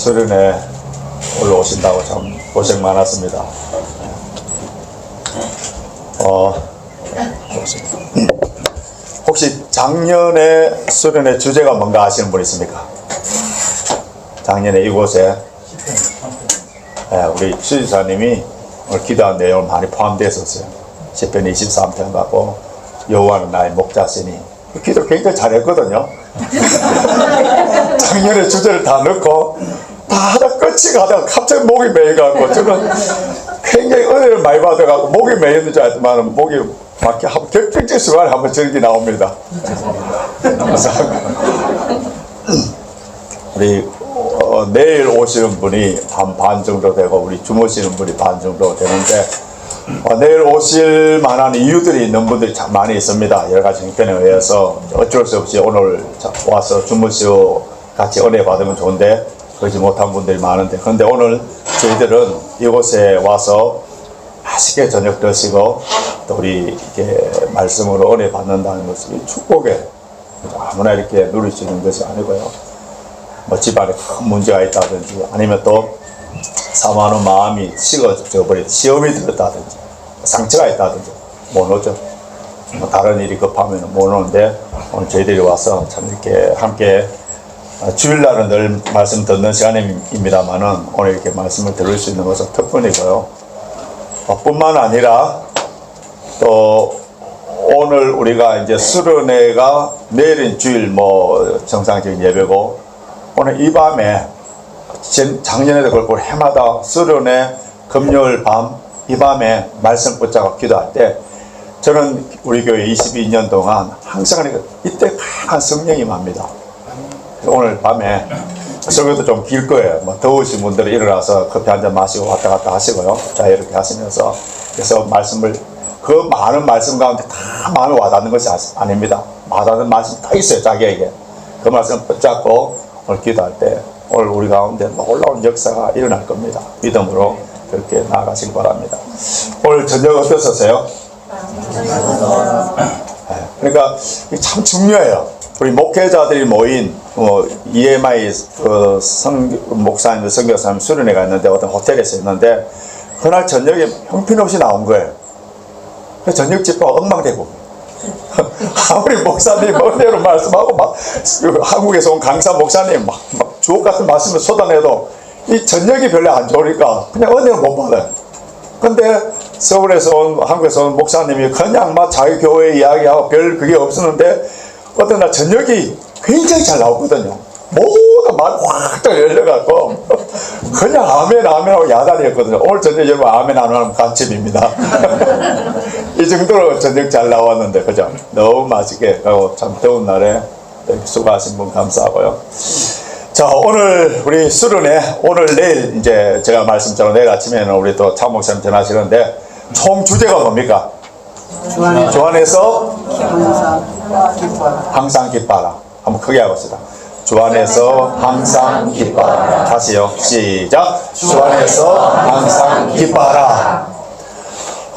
수련회 올라오신다고 참 고생 많았습니다. 혹시 작년에 수련회 주제가 뭔가 아시는 분 있습니까? 작년에 이곳에 우리 수지사님이 오늘 기도한 내용을 많이 포함되어 있었어요. 시편 23편 가고 여호와는 나의 목자시니 기도 굉장히 잘했거든요. 작년에 주제를 다 넣고 다 하다 끝이 가다가 갑자기 목이 메여갖고 저는 굉장히 은혜를 많이 받아갖고 목이 메이는 줄 알았더만 목이 막히 격정적 순간에 한번 저렇게 나옵니다. 우리 내일 오시는 분이 한 반 정도 되고 우리 주무시는 분이 반 정도 되는데 내일 오실 만한 이유들이 있는 분들이 참 많이 있습니다. 여러 가지 형편에 의해서 어쩔 수 없이 오늘 와서 주무시고 같이 은혜 받으면 좋은데 그러지 못한 분들이 많은데, 그런데 오늘 저희들은 이곳에 와서 맛있게 저녁 드시고 또 우리 이렇게 말씀으로 은혜 받는다는 것이 축복에 아무나 이렇게 누릴 수 있는 것이 아니고요. 뭐 집안에 큰 문제가 있다든지 아니면 또 사모하는 마음이 식어져 버린 시험이 들었다든지 상처가 있다든지 못 오죠. 뭐 다른 일이 급하면 못 오는데 오늘 저희들이 와서 참 이렇게 함께 주일날은 늘 말씀 듣는 시간입니다만은 오늘 이렇게 말씀을 들을 수 있는 것은 특권이고요. 뿐만 아니라 또 오늘 우리가 이제 수련회가 내일은 주일 뭐 정상적인 예배고 오늘 이 밤에 작년에도 그렇고 해마다 수련회 금요일 밤 이 밤에 말씀 붙잡고 기도할 때 저는 우리 교회 22년 동안 항상 이때 강한 성령이 맙니다. 오늘 밤에 설교도 좀 길 거예요. 뭐 더우신 분들은 일어나서 커피 한잔 마시고 왔다 갔다 하시고요. 자 이렇게 하시면서 그래서 말씀을 그 많은 말씀 가운데 다 마음에 와닿는 것이 아닙니다. 와닿는 말씀 다 있어요. 자기에게 그 말씀 붙잡고 오늘 기도할 때 오늘 우리 가운데 놀라운 역사가 일어날 겁니다. 믿음으로 그렇게 나아가시기 바랍니다. 오늘 저녁 어떠셨어요? 그러니까 참 중요해요. 우리 목회자들이 모인 EMI 목사님들 선교사님 수련회가 있는데 어떤 호텔에서 있는데 그날 저녁에 형편없이 나온 거예요. 저녁 집회가 엉망되고 아무리 목사님 은혜로 말씀하고 막 한국에서 온 강사 목사님 막 주옥 같은 말씀을 쏟아내도 이 저녁이 별로 안 좋으니까 그냥 은혜를 못 받아요. 근데 서울에서 온 한국에서 온 목사님이 그냥 막 자기 교회 이야기하고 별 그게 없었는데 어떤 날 저녁이 굉장히 잘 나오거든요. 모두 막 확 열려갖고 그냥 아멘 아멘하고 야단이었거든요. 오늘 저녁 여러분 아멘 안 하면 간첩입니다. 이 정도로 저녁 잘 나왔는데 그죠? 너무 맛있게 하고 참 더운 날에 수고하신 분 감사하고요. 자 오늘 우리 수련회 오늘 내일 이제 제가 말씀처럼 내일 아침에는 우리 또 차 목사님 전하시는데 총 주제가 뭡니까? 주 안에서 항상 기뻐하라. 한번 크게 해봅시다. 주 안에서 항상 기뻐하라. 다시요. 시작. 주 안에서 항상 기뻐하라.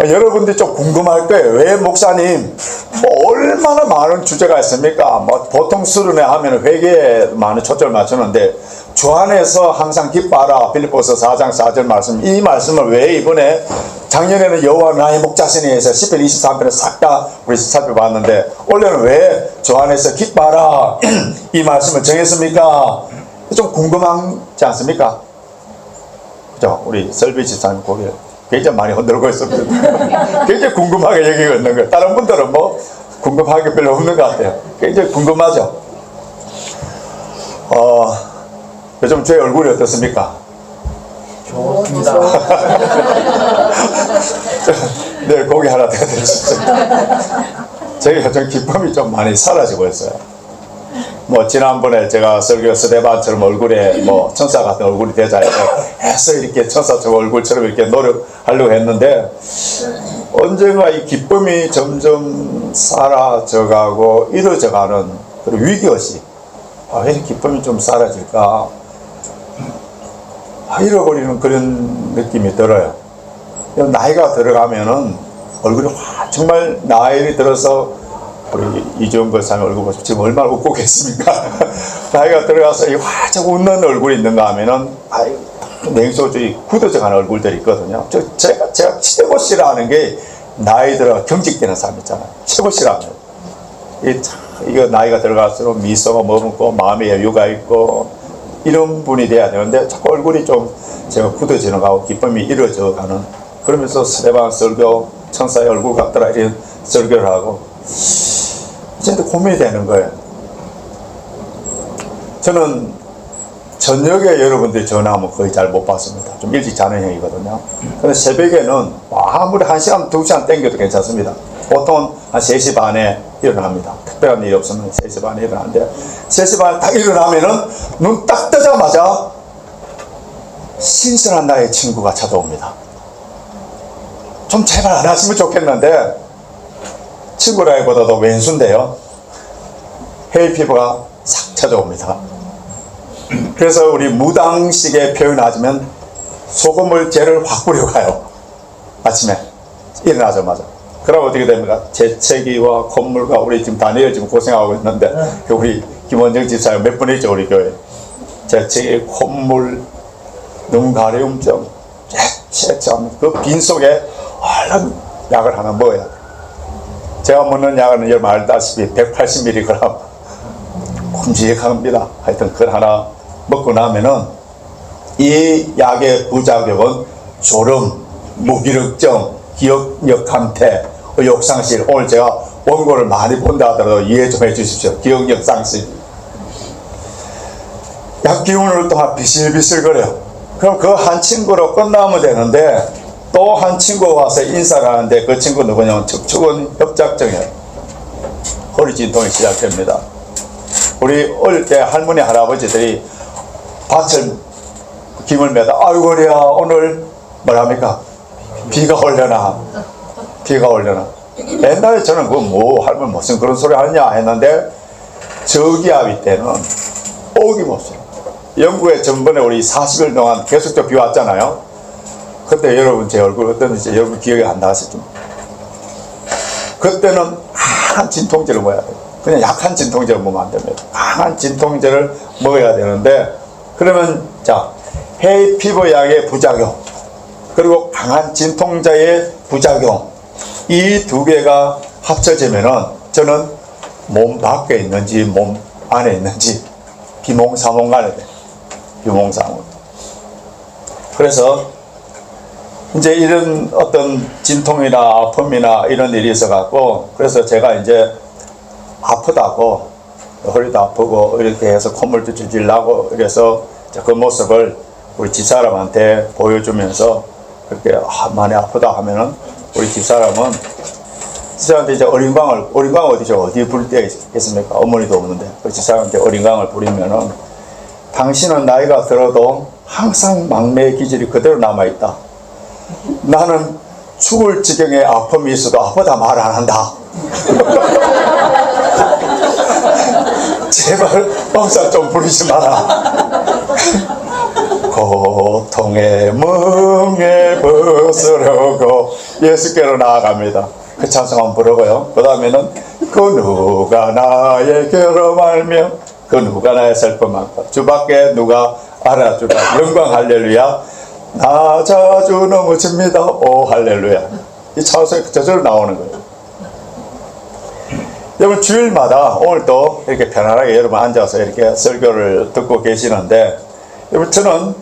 여러분들이 좀 궁금할 거예요. 왜 목사님 얼마나 많은 주제가 있습니까? 보통 수련회 하면 회개에 많은 초점을 맞추는데 주 안에서 항상 기뻐하라. 빌립보서 4장 4절 말씀, 이 말씀을 왜 이번에 작년에는 여호와 나의 목자시니 해서 시편 23편을 싹 다 우리 살펴봤는데 올해는 왜 주 안에서 기뻐하라 이 말씀을 정했습니까? 좀 궁금하지 않습니까? 그죠? 우리 설비 집사님 고개를 굉장히 많이 흔들고 있습니다. 굉장히 궁금하게 여기고 있는 거예요. 다른 분들은 뭐 궁금한 게 별로 없는 것 같아요. 굉장히 궁금하죠? 요즘 제 얼굴이 어떻습니까? 좋습니다. 네, 고기 하나 더 드시죠. 제가 요즘 기쁨이 좀 많이 사라지고 있어요. 뭐 지난번에 제가 설교 스데반처럼 얼굴에 뭐 천사 같은 얼굴이 되자 해서 이렇게 천사처럼 얼굴처럼 이렇게 노력하려고 했는데 언젠가 이 기쁨이 점점 사라져가고 이루어져가는 그런 위기의식. 왜 기쁨이 좀 사라질까? 잃어버리는 그런 느낌이 들어요. 나이가 들어가면은 얼굴이 정말 나이 들어서 우리 이주영 권사님 얼굴 보시면 지금 얼마나 웃고 계십니까? 나이가 들어가서 이 활짝 웃는 얼굴이 있는가 하면은 냉소주의 굳어져 가는 얼굴들이 있거든요. 제가 최고 싫어하는 게 나이 들어 경직되는 사람 있잖아요. 최고 싫어하는. 이거 나이가 들어갈수록 미소가 머금고 마음에 여유가 있고 이런 분이 돼야 되는데 자꾸 얼굴이 좀 제가 굳어지는 거하고 기쁨이 이루어져 가는, 그러면서 스테반 설교 천사의 얼굴 같더라 이런 설교를 하고 진짜 고민이 되는 거예요. 저는 저녁에 여러분들이 전화하면 거의 잘 못 받습니다. 좀 일찍 자는 형이거든요. 근데 새벽에는 아무리 1시간, 2시간 땡겨도 괜찮습니다. 보통 한 3시 반에 일어납니다. 특별한 일이 없으면 3시 반에 일어나는데 3시 반에 딱 일어나면은 눈 딱 뜨자마자 신선한 나의 친구가 찾아옵니다. 좀 제발 안 하시면 좋겠는데 친구라기보다도 왼수인데요. 헤이 피부가 싹 찾아옵니다. 그래서 우리 무당식의 표현하자면 소금을 죄를 확 뿌려가요. 아침에 일어나자마자. 그럼 어떻게 됩니까? 재채기와 콧물과 우리 지금 다니엘 지금 고생하고 있는데 우리 김원정 집사님 몇 번 했죠 우리 교회. 재채기, 콧물, 눈 가려움증, 재채하면 그 빈속에 얼른 약을 하나 먹어야 돼. 제가 먹는 약은 여러분 알다시피 180mg 큼직합니다. 하여튼 그걸 하나 먹고 나면은 이 약의 부작용은 졸음, 무기력증, 기억력 감퇴, 의욕상실. 오늘 제가 원고를 많이 본다 하더라도 이해 좀 해주십시오. 기억력 상실. 약 기운을 동안 비실비실거려요. 그럼 그 한 친구로 끝나면 되는데 또 한 친구가 와서 인사를 하는데 그 친구 누구냐면 척추근 협착증이에요. 허리 진통이 시작됩니다. 우리 어릴 때 할머니 할아버지들이 밭을 김을 매다 아이고야 오늘 뭐랍니까? 비가 올려나 옛날에 저는 그 뭐 할머니 무슨 그런 소리 하느냐 했는데 저기압이 때는 어김없어요. 영국에 전번에 우리 40일 동안 계속적으로 비 왔잖아요. 그때 여러분 제 얼굴 어땠는지 여러분 기억이 안 나시죠? 그때는 강한 진통제를 먹어야 돼요. 그냥 약한 진통제를 먹으면 안 됩니다. 강한 진통제를 먹어야 되는데 그러면 자 해이 피부약의 부작용 그리고 강한 진통제의 부작용 이 두 개가 합쳐지면은 저는 몸 밖에 있는지 몸 안에 있는지 비몽사몽 가야 돼. 비몽사몽. 그래서 이제 이런 어떤 진통이나 아픔이나 이런 일이 있어 갖고 그래서 제가 이제 아프다고 허리도 아프고 이렇게 해서 콧물도 질질 나고 이래서 그 모습을 우리 집사람한테 보여주면서 그렇게 많이 아프다 하면은 우리 집사람은 집사람한테 이제 어린광 어디죠? 어디 부를 때가 있습니까? 어머니도 없는데 그 집사람한테 어린광을 부리면은 당신은 나이가 들어도 항상 막내의 기질이 그대로 남아있다. 나는 죽을 지경의 아픔이 있어도 아프다 말 안 한다. 제발 엄살 좀 부리지 마라. 고통의 멍에 벗으려고 예수께로 나아갑니다. 그 찬송 한번 부르고요. 그 다음에는 그 누가 나의 괴로움 알며 그 누가 나의 슬픔 알까 주밖에 누가 알아주라. 영광 할렐루야. 나 자주 넘어집니다. 오 할렐루야. 이 찬송이 저절로 나오는 거예요. 여러분 주일마다 오늘도 이렇게 편안하게 여러분 앉아서 이렇게 설교를 듣고 계시는데 여러분 저는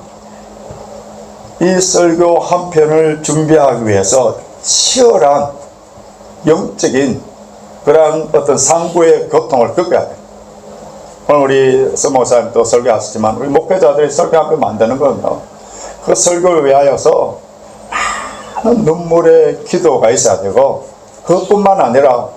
이 설교 한 편을 준비하기 위해서 치열한 영적인 그러한 어떤 상부의 고통을 겪어야 돼요. 오늘 우리 서목사님도 설교하셨지만 우리 목회자들이 설교 한 편 만드는 거는요. 그 설교를 위하여서 많은 눈물의 기도가 있어야 되고 그것뿐만 아니라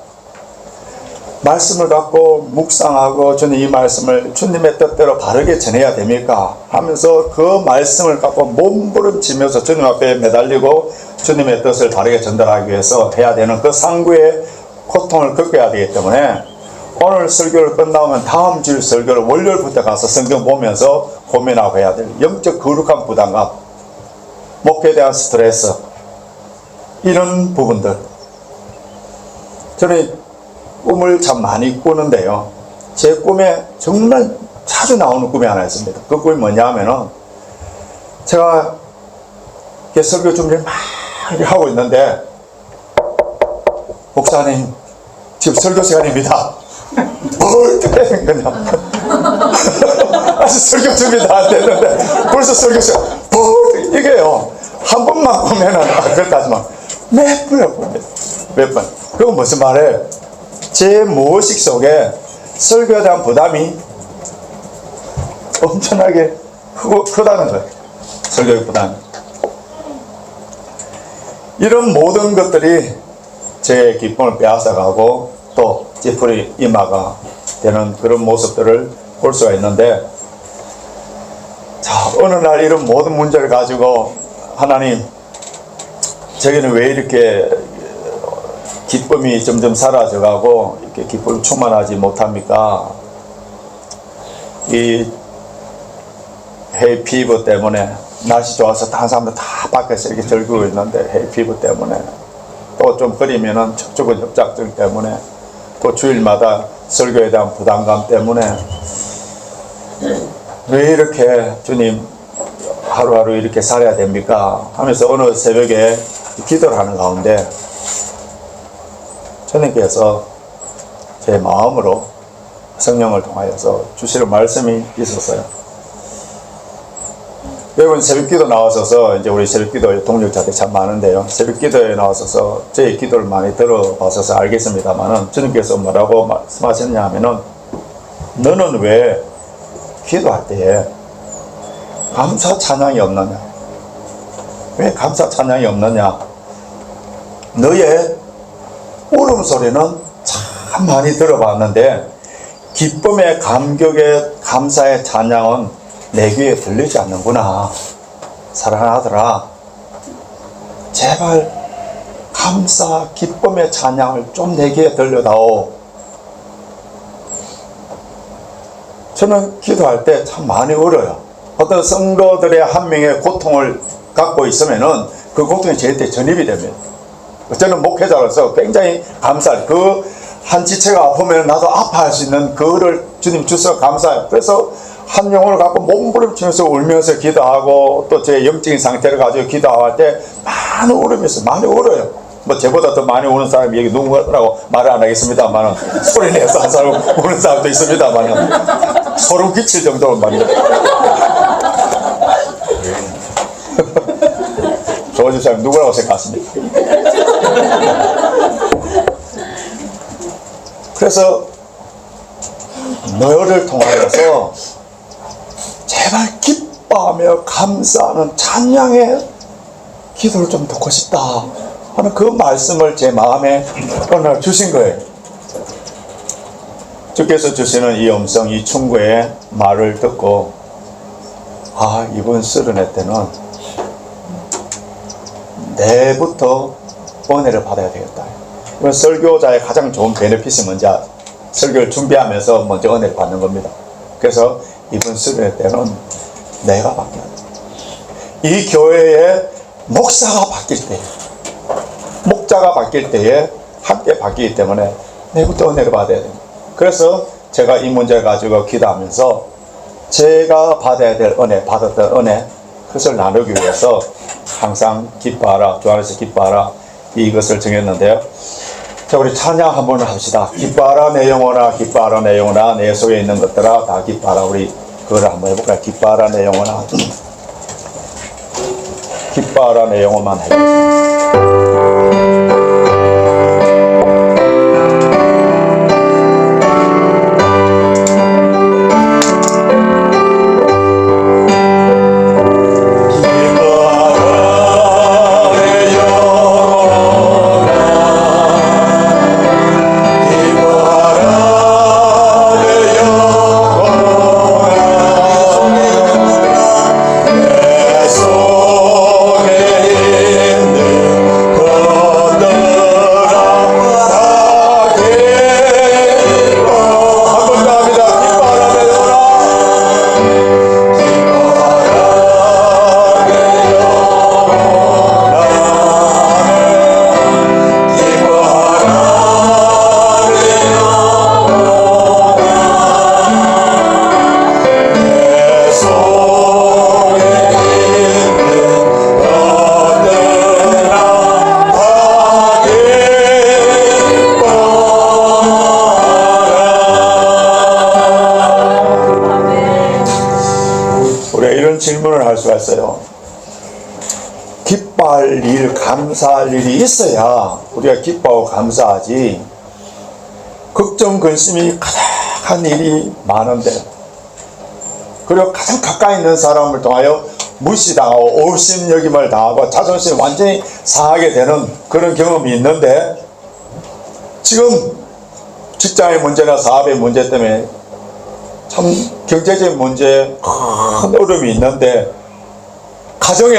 말씀을 갖고 묵상하고 주님 이 말씀을 주님의 뜻대로 바르게 전해야 됩니까? 하면서 그 말씀을 갖고 몸부림치면서 주님 앞에 매달리고 주님의 뜻을 바르게 전달하기 위해서 해야 되는 그 상구의 고통을 겪어야 되기 때문에 오늘 설교를 끝나면 다음 주일 설교를 월요일부터 가서 성경 보면서 고민하고 해야 될 영적 거룩한 부담감, 목회에 대한 스트레스 이런 부분들 저는 꿈을 참 많이 꾸는데요. 제 꿈에 정말 자주 나오는 꿈이 하나 있습니다. 그 꿈이 뭐냐 하면은 제가 이렇게 설교 준비를 막 하고 있는데 목사님 지금 설교 시간입니다. 뭘 때리는 거냐. 아직 설교 준비도 안 됐는데 벌써 설교 시간. 이게요. 한 번만 보면은 그렇다지만 몇 번을 봅니다. 몇 번. 그건 무슨 말이에요? 제 무의식 속에 설교에 대한 부담이 엄청나게 크다는 거예요. 설교의 부담이. 이런 모든 것들이 제 기쁨을 빼앗아가고 또 찌푸리 이마가 되는 그런 모습들을 볼 수가 있는데, 자, 어느 날 이런 모든 문제를 가지고 하나님, 저기는 왜 이렇게 기쁨이 점점 사라져가고 이렇게 기쁨이 충만하지 못합니까? 이 헤이 피부 때문에 날씨 좋아서 다른 사람들 다 밖에서 이렇게 즐기고 있는데 헤이 피부 때문에 또 좀 그리면은 척추근 협착증 때문에 또 주일마다 설교에 대한 부담감 때문에 왜 이렇게 주님 하루하루 이렇게 살아야 됩니까? 하면서 어느 새벽에 기도를 하는 가운데 주님께서 제 마음으로 성령을 통하여서 주시는 말씀이 있었어요. 여러분 새벽기도 나와서서 이제 우리 새벽기도 동력자들이 참 많은데요. 새벽기도에 나와서서 제 기도를 많이 들어봐서 알겠습니다만은 주님께서 뭐라고 말씀하셨냐 하면은 너는 왜 기도할 때에 감사 찬양이 없느냐? 왜 감사 찬양이 없느냐? 너의 울음소리는 참 많이 들어봤는데 기쁨의 감격의 감사의 찬양은 내 귀에 들리지 않는구나. 사랑하는 아들아, 제발 감사 기쁨의 찬양을 좀 내 귀에 들려다오. 저는 기도할 때 참 많이 울어요. 어떤 성도들의 한 명의 고통을 갖고 있으면은 그 고통이 저한테 전입이 됩니다. 저는 목회자로서 굉장히 감사해요. 그 한 지체가 아프면 나도 아파할 수 있는 그거를 주님 주셔서 감사해요. 그래서 한 영혼을 갖고 몸부림치면서 울면서 기도하고 또 제 영적인 상태를 가지고 기도할 때 많은 울음이 있어요. 많이 울어요. 뭐 저보다 더 많이 우는 사람이 여기 누구라고 말을 안 하겠습니다만 소리 내서 한 사람 우는 사람도 있습니다만 소름 끼칠 정도로 많이 조원주 사람 누구라고 생각하십니까? 그래서 너를 통하여서 제발 기뻐하며 감사하는 찬양의 기도를 좀 듣고 싶다 하는 그 말씀을 제 마음에 어느 날 주신 거예요. 주께서 주시는 이 음성, 이 충고의 말을 듣고 이번 서른회 때는 내부터 은혜를 받아야 되겠다. 이건 설교자의 가장 좋은 베네핏이 뭔지 설교를 준비하면서 먼저 은혜를 받는 겁니다. 그래서 이번 수련회 때는 내가 바뀌어야 돼. 이 교회의 목사가 바뀔 때, 목자가 바뀔 때에 함께 바뀌기 때문에 내부터 은혜를 받아야 됩니다. 그래서 제가 이 문제를 가지고 기도하면서 제가 받아야 될 은혜, 받았던 은혜, 그것을 나누기 위해서 항상 기뻐하라, 주 안에서 기뻐하라, 이것을 정했는데요. 자, 우리 찬양 한번 합시다. 기뻐하라 내 영혼아, 기뻐하라 내 영혼아, 내 속에 있는 것들아 다 기뻐하라. 우리 그걸 한번 해볼까요? 기뻐하라 내 영혼아. 기뻐하라 내 영혼만 해보세요. 속에 있는 우리가 이런 질문을 할 수가 있어요. 기뻐할 일, 감사할 일이 있어야 우리가 기뻐하고 감사하지. 걱정, 근심이 가득한 일이 많은데, 그리고 가장 가까이 있는 사람을 통하여 무시당하고 업신여김을 당하고 자존심이 완전히 상하게 되는 그런 경험이 있는데, 지금 직장의 문제나 사업의 문제 때문에 참 경제적인 문제에 큰 어려움이 있는데, 가정에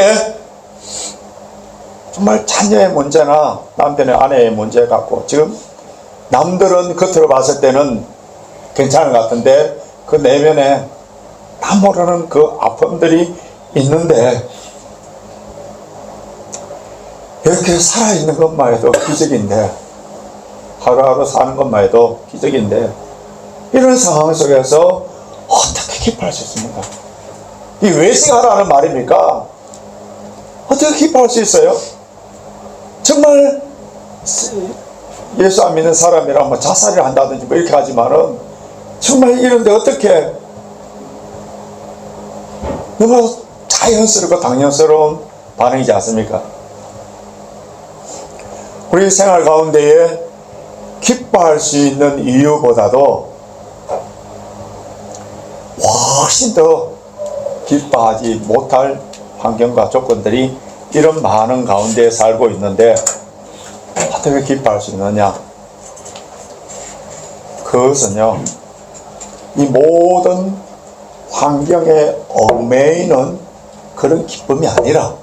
정말 자녀의 문제나 남편의 아내의 문제 갖고 지금 남들은 겉으로 봤을 때는 괜찮은 것 같은데 그 내면에 나 모르는 그 아픔들이 있는데, 이렇게 살아있는 것만 해도 기적인데, 하루하루 사는 것만 해도 기적인데, 이런 상황 속에서 어떻게 기뻐할 수 있습니까? 이 외식하라는 말입니까? 어떻게 기뻐할 수 있어요? 정말 예수 안 믿는 사람이랑 뭐 자살을 한다든지 뭐 이렇게 하지만은 정말 이런데 어떻게 너무 자연스럽고 당연스러운 반응이지 않습니까? 우리 생활 가운데에 기뻐할 수 있는 이유보다도 훨씬 더 기뻐하지 못할 환경과 조건들이 이런 많은 가운데 살고 있는데 어떻게 기뻐할 수 있느냐? 그것은요, 이 모든 환경에 얽매이는 그런 기쁨이 아니라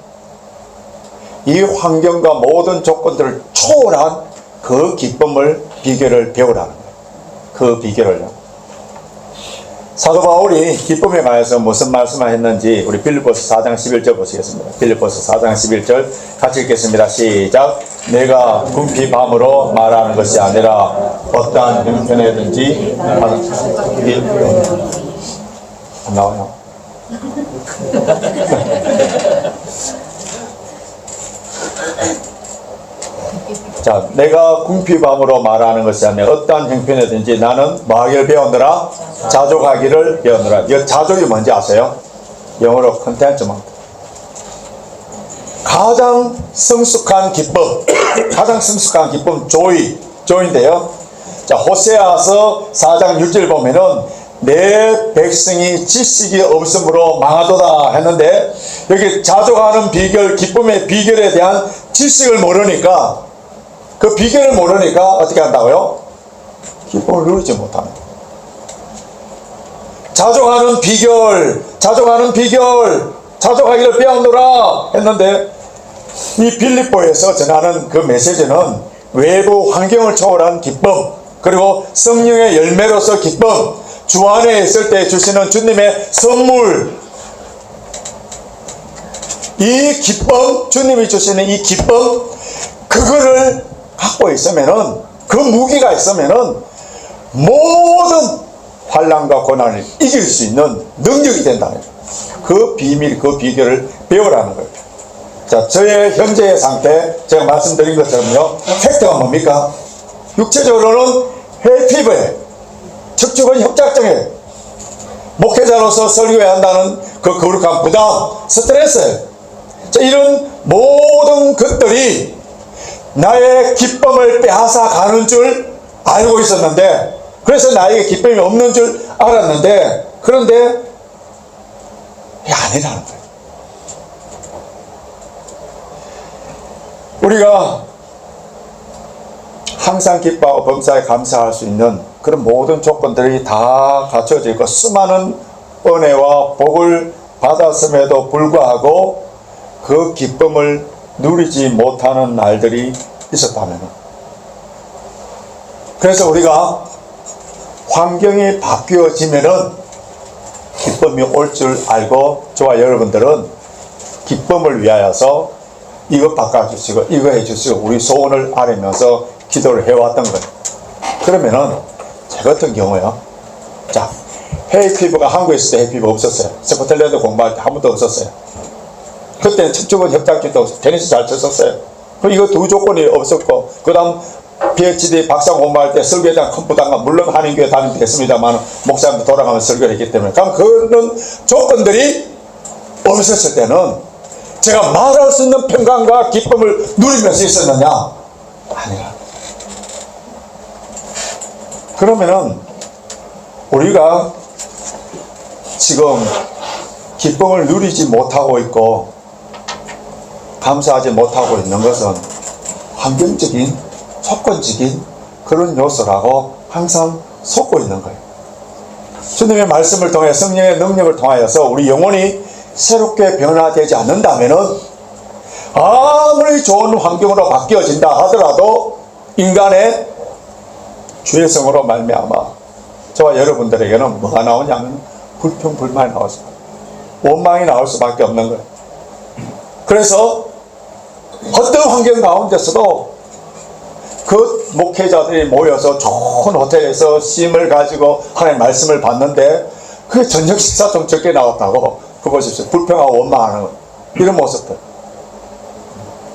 이 환경과 모든 조건들을 초월한 그 기쁨을, 비결을 배우라는 거예요. 그 비결을요. 사도 바울이 기쁨에 관해서 무슨 말씀을 했는지 우리 빌립보서 4장 11절 보시겠습니다. 빌립보서 4장 11절 같이 읽겠습니다. 시작. 내가 궁핍 밤으로 말하는 것이 아니라 어떠한 형편이든지 안 나와요. 자, 내가 궁핍함으로 말하는 것이 아니라 어떠한 형편이든지 나는 뭐 하기를 배웠느라? 자족하기를 배웠느라. 이 자족이 뭔지 아세요? 영어로 컨텐츠먼트. 가장 성숙한 기쁨, 가장 성숙한 기쁨, 조이인데요. 자, 호세아서 4장 6절 보면은 내 백성이 지식이 없으므로 망하도다 했는데, 여기 자족하는 비결, 기쁨의 비결에 대한 지식을 모르니까, 그 비결을 모르니까 어떻게 한다고요? 기쁨을 누리지 못하는 거예요. 자족하는 비결, 자족하기를 배웠노라 했는데, 이 빌립보에서 전하는 그 메시지는 외부 환경을 초월한 기쁨, 그리고 성령의 열매로서 기쁨, 주 안에 있을 때 주시는 주님의 선물, 이 기쁨, 주님이 주시는 이 기쁨, 그거를 갖고 있으면은, 그 무기가 있으면은 모든 환난과 고난을 이길 수 있는 능력이 된다는 거예요. 그 비밀, 그 비결을 배우라는 거예요. 자, 저의 현재의 상태, 제가 말씀드린 것처럼요, 팩트가 뭡니까? 육체적으로는 헬피브에, 척추근 협착증에, 목회자로서 설교해야 한다는 그 거룩한 부담, 스트레스, 자, 이런 모든 것들이 나의 기쁨을 빼앗아 가는 줄 알고 있었는데, 그래서 나에게 기쁨이 없는 줄 알았는데, 그런데 이게 아니라는 거예요. 우리가 항상 기뻐하고 범사에 감사할 수 있는 그런 모든 조건들이 다 갖춰져 있고, 수많은 은혜와 복을 받았음에도 불구하고 그 기쁨을 누리지 못하는 날들이 있었다면, 그래서 우리가 환경이 바뀌어지면은 기쁨이 올 줄 알고, 저와 여러분들은 기쁨을 위하여서 이것 바꿔주시고 이거 해주시고 우리 소원을 아뢰면서 기도를 해왔던 거예요. 그러면은 제 같은 경우요, 자, 헤이피부가 한국에 있을 때 헤이피부 없었어요. 스코틀랜드 공부할 때 한 번도 없었어요. 그때는 척추근 협착증도 없었어요. 테니스 잘 쳤었어요. 그럼 이거 두 조건이 없었고, 그 다음 PhD 박사 공부할 때 설교장 큰 부담감, 물론 한인교회 다니면 됐습니다만 목사님도 돌아가면서 설교를 했기 때문에, 그럼 그런 조건들이 없었을 때는 제가 말할 수 있는 평강과 기쁨을 누리면서 있었느냐? 아니야. 그러면은 우리가 지금 기쁨을 누리지 못하고 있고 감사하지 못하고 있는 것은 환경적인, 조건적인 그런 요소라고 항상 속고 있는 거예요. 주님의 말씀을 통해 성령의 능력을 통하여서 우리 영혼이 새롭게 변화되지 않는다면은 아무리 좋은 환경으로 바뀌어진다 하더라도 인간의 죄성으로 말미암아 저와 여러분들에게는 뭐가 나오냐면 불평, 불만이 나왔습니다. 원망이 나올 수밖에 없는 거예요. 그래서 어떤 환경 가운데서도 그 목회자들이 모여서 좋은 호텔에서 쉼을 가지고 하나님의 말씀을 받는데 그게 저녁 식사 좀 적게 나왔다고 그거 보십시오. 불평하고 원망하는 거. 이런 모습들.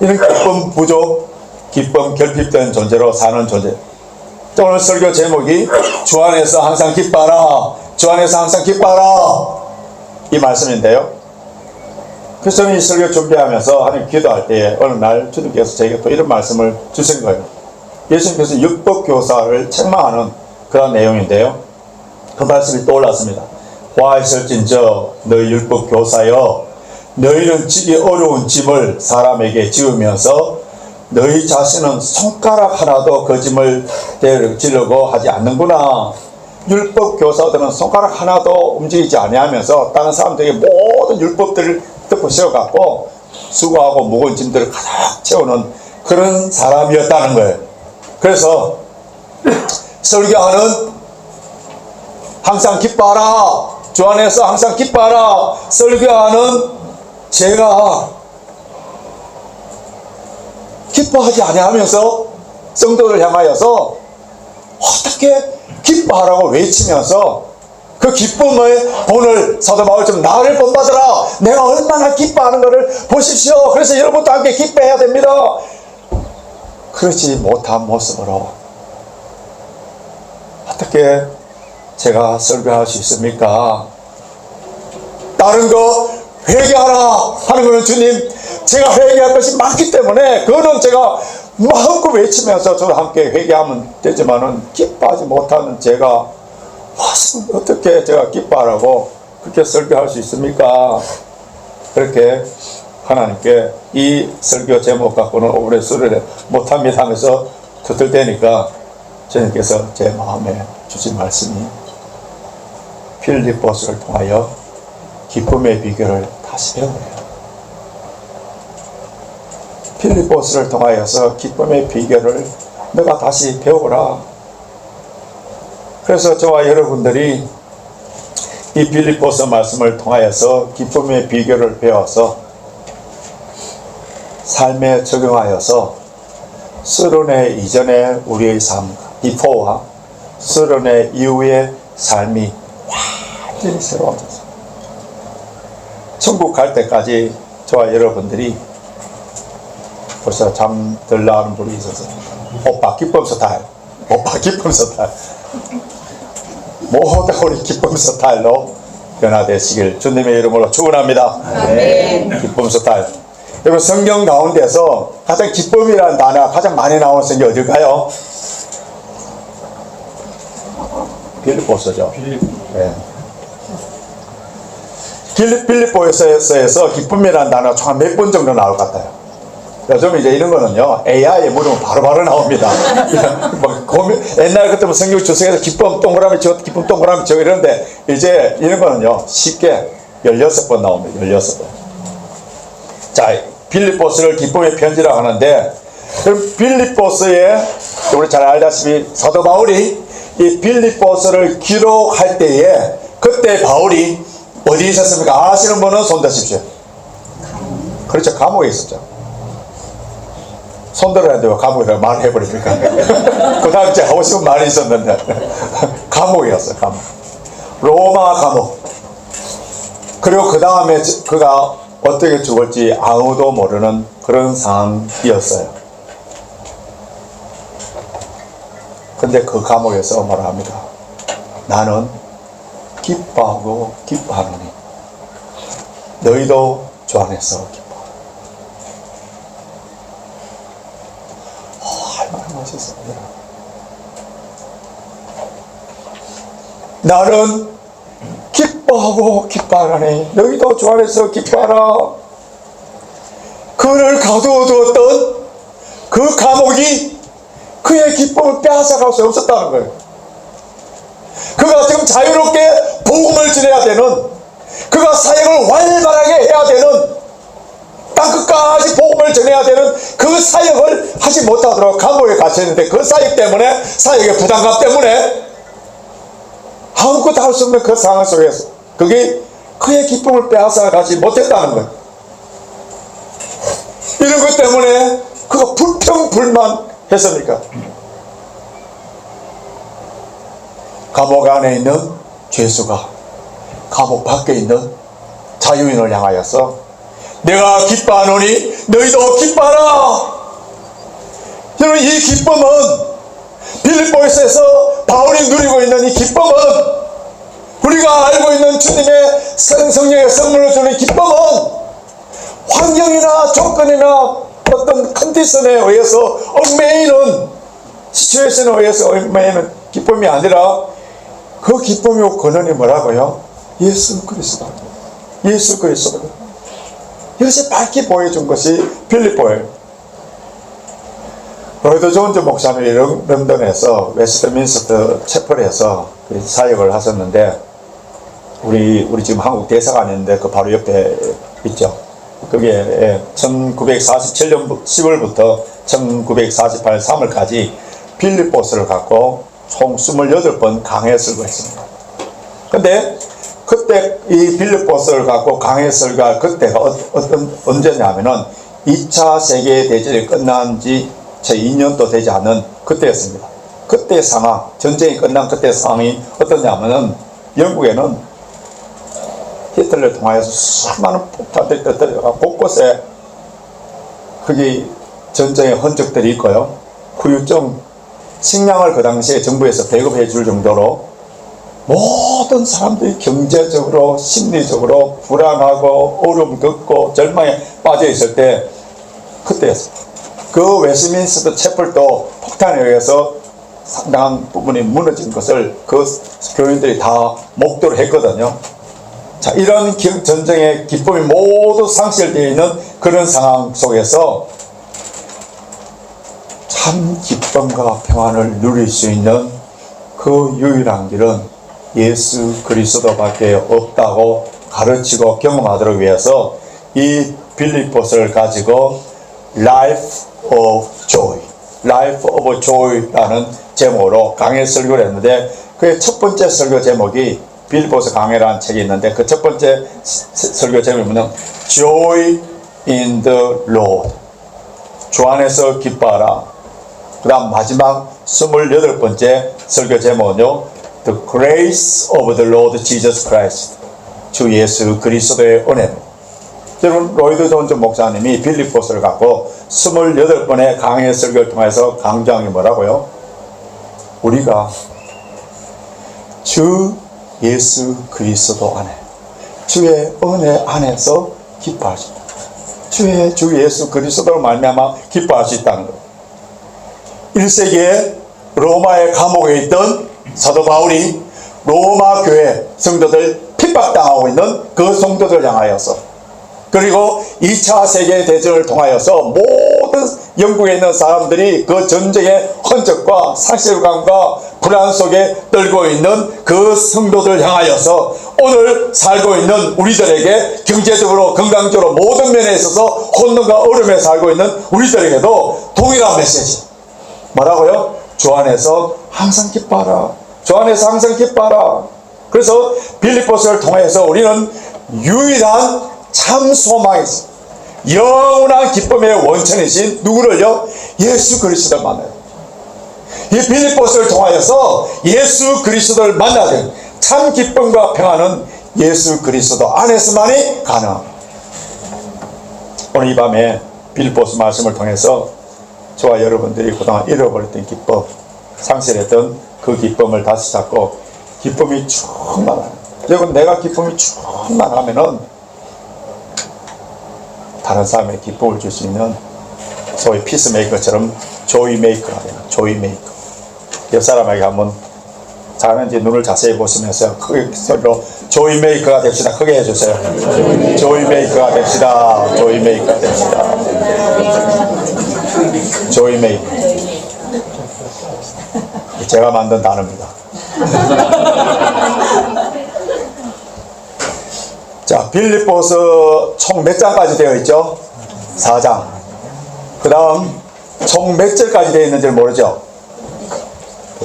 이런 기쁨 부족, 기쁨 결핍된 존재로 사는 존재. 오늘 설교 제목이 주 안에서 항상 기뻐하라. 주 안에서 항상 기뻐하라. 이 말씀인데요. 그래서 저는 이 설교 준비하면서 하나님 기도할 때에 어느 날 주님께서 저에게 또 이런 말씀을 주신 거예요. 예수님께서 율법교사를 책망하는 그런 내용인데요. 그 말씀이 떠올랐습니다. 화 있을진저 너희 율법교사여 너희는 지기 어려운 짐을 사람에게 지으면서 너희 자신은 손가락 하나도 그 짐을 지려고 하지 않는구나. 율법교사들은 손가락 하나도 움직이지 아니하면서 다른 사람들에게 모든 율법들을 덮어 씌워갖고 수고하고 무거운 짐들을 가득 채우는 그런 사람이었다는 거예요. 그래서 설교하는 항상 기뻐하라. 주 안에서 항상 기뻐하라. 설교하는 제가 기뻐하지 아니하면서 성도를 향하여서 어떻게 기뻐하라고 외치면서 그 기쁨의 본을 사도 바울처럼 나를 본받으라. 내가 얼마나 기뻐하는 것을 보십시오. 그래서 여러분도 함께 기뻐해야 됩니다. 그렇지 못한 모습으로 어떻게 제가 설교할 수 있습니까? 다른 거 회개하라 하는 것은 주님 제가 회개할 것이 많기 때문에 그거는 제가 마음껏 외치면서 저도 함께 회개하면 되지만은 기뻐하지 못하는 제가 어떻게 제가 기뻐하라고 그렇게 설교할 수 있습니까? 그렇게 하나님께 이 설교 제목 갖고는 오래 수련을 못합니다 하면서 터틀대니까 주님께서 제 마음에 주신 말씀이 필리포스를 통하여 기쁨의 비결을 다시 배우래요. 필리포스를 통하여서 기쁨의 비결을 너가 다시 배우라. 그래서 저와 여러분들이 이 필리포스 말씀을 통하여서 기쁨의 비결을 배워서 삶에 적용하여서 수련회 이전의 우리의 삶, 비포와 수련회 이후의 삶이 완전히 새로워졌어요. 천국 갈 때까지 저와 여러분들이 벌써 잠들라 하는 분이 있어서 오빠 기쁨 스타일, 오빠 기쁨 스타일, 모두 우리 기쁨 스타일로 변화되시길 주님의 이름으로 축원합니다. 아멘. 기쁨 스타일. 여러분 성경 가운데서 가장 기쁨이라는 단어가 가장 많이 나오는 성경이 어딜까요? 빌립보서죠. 네. 빌립보서에서 기쁨이라는 단어가 총 몇 번 정도 나올 것 같아요. 요즘 이제 이런 거는요, AI에 물으면 바로바로 나옵니다. 옛날 같으면 성경 주석에서 기쁨 동그라미 쳐, 기쁨 동그라미 쳐 이러는데, 이제 이런 거는요, 쉽게 16번 나옵니다. 16번. 자, 빌립보스를 기쁨의 편지라고 하는데, 그럼 빌립보스에, 우리 잘 알다시피 사도 바울이 이 빌립보스를 기록할 때에, 그때 바울이 어디 있었습니까? 아시는 분은 손 드십시오. 그렇죠. 감옥에 있었죠. 손들어야 돼요. 감옥이라고 말을 해버리니까. 그 다음 이제 하고 싶은 말이 있었는데. 감옥이었어요. 감옥. 로마 감옥. 그리고 그 다음에 그가 어떻게 죽을지 아무도 모르는 그런 상황이었어요. 근데 그 감옥에서 뭐라 합니다. 나는 기뻐하고 기뻐하노니 너희도 주 안에서 기뻐. 얼마나 멋있습니다. 나는 기뻐하고 기뻐하라니 너희도 주 안에서 기뻐하라. 그를 가두어두었던 그 감옥이 그의 기쁨을 빼앗아갈 수 없었다는 거예요. 그가 지금 자유롭게 복음을 전해야 되는, 그가 사역을 활발하게 해야 되는, 땅끝까지 복음을 전해야 되는 그 사역을 하지 못하도록 감옥에 갇혔는데, 그 사역 때문에, 사역의 부담감 때문에 아무것도 할 수 없는 그 상황 속에서 그게 그의 기쁨을 빼앗아가지 못했다는 거예요. 이런 것 때문에 그가 불평불만했습니까? 감옥 안에 있는 죄수가 감옥 밖에 있는 자유인을 향하여서 내가 기뻐하노니 너희도 기뻐하라. 여러분, 이 기쁨은, 빌립보에서 바울이 누리고 있는 이 기쁨은, 우리가 알고 있는 주님의 성령의 선물을 주는 기쁨은 환경이나 조건이나 어떤 컨디션에 의해서 얽매이는, 시츄에이션에 의해서 얽매이는 기쁨이 아니라, 그 기쁨의 근원이 뭐라고요? 예수 그리스도. 예수 그리스도. 이것이 밝게 보여준 것이 빌립보예요. 로이드 존즈 목사님이 런던에서 웨스트민스터 채플에서 사역을 하셨는데, 우리 지금 한국 대사관인데 그 바로 옆에 있죠. 그게 1947년 10월부터 1948년 3월까지 빌립보서를 갖고 총 28번 강해 설교를 했습니다. 근데 그때 이 빌립보서를 갖고 강해 설교할 그때가 언제냐면은 2차 세계대전이 끝난 지 채 2년도 되지 않은 그때였습니다. 그때 상황, 전쟁이 끝난 그때 상황이 어떠냐면은 영국에는 히틀러를 통하여서 수많은 폭탄들이 터뜨려가 곳곳에 거기 전쟁의 흔적들이 있고요. 후유증, 식량을 그 당시에 정부에서 배급해 줄 정도로 모든 사람들이 경제적으로 심리적으로 불안하고 어려움 겪고 절망에 빠져 있을 때 그때였습니다. 그 웨스트민스터 채플도 폭탄에 의해서 상당한 부분이 무너진 것을 그 교인들이 다 목도를 했거든요. 자, 이런 전쟁의 기쁨이 모두 상실되어 있는 그런 상황 속에서 참 기쁨과 평안을 누릴 수 있는 그 유일한 길은 예수 그리스도밖에 없다고 가르치고 경험하도록 위해서 이 빌립보서를 가지고 Life of Joy, Life of Joy라는 제목으로 강해 설교를 했는데, 그의 첫 번째 설교 제목이 빌립보서 강해라는 책이 있는데, 그 첫 번째 설교 제목이 뭐냐면 Joy in the Lord, 주 안에서 기뻐하라. 그 다음 마지막 28번째 설교 제목은요, The Grace of the Lord Jesus Christ, 주 예수 그리스도의 은혜입니다. 여러분, 로이드 존즈 목사님이 빌립보서를 갖고 28번의 강해 설교를 통해서 강조한 게 뭐라고요? 우리가 주 예수 그리스도 안에, 주의 은혜 안에서 기뻐할 수 있다. 주 예수 그리스도로 말미암아 기뻐할 수 있다는 것. 1세기에 로마의 감옥에 있던 사도 바울이 로마 교회 성도들 핍박당하고 있는 그 성도들 향하여서, 그리고 2차 세계대전을 통하여서 모든 영국에 있는 사람들이 그 전쟁의 흔적과 상실감과 불안 속에 떨고 있는 그 성도들 향하여서 오늘 살고 있는 우리들에게 경제적으로 건강적으로 모든 면에 있어서 혼돈과 어려움에 살고 있는 우리들에게도 동일한 메시지. 뭐라고요? 주 안에서 항상 기뻐하라. 주 안에서 항상 기뻐하라. 그래서 빌립보서를 통해서 우리는 유일한 참 소망이 있습니다. 영원한 기쁨의 원천이신 누구를요? 예수 그리스도를 만나요. 이 빌립보서를 통하여서 예수 그리스도를 만나야 돼요. 참 기쁨과 평안은 예수 그리스도 안에서만이 가능합니다. 오늘 이 밤에 빌립보서 말씀을 통해서 저와 여러분들이 그동안 잃어버렸던 기쁨, 상실했던 그 기쁨을 다시 찾고 기쁨이 충만하면, 여러분, 내가 기쁨이 충만하면은 다른 사람에게 기쁨을 줄 수 있는 소위 피스메이커처럼 조이메이커가 되는 조이메이커. 옆 사람에게 한번 잘하는지 눈을 자세히 보시면서 크게 소리로 조이메이커가 됩시다. 크게 해주세요. 조이메이커가 됩시다. 조이메이커가 됩시다. 조이메이커. 제가 만든 단어입니다. 자, 빌립보서 총 몇 장까지 되어 있죠? 4장. 그 다음 총 몇 절까지 되어 있는지 모르죠?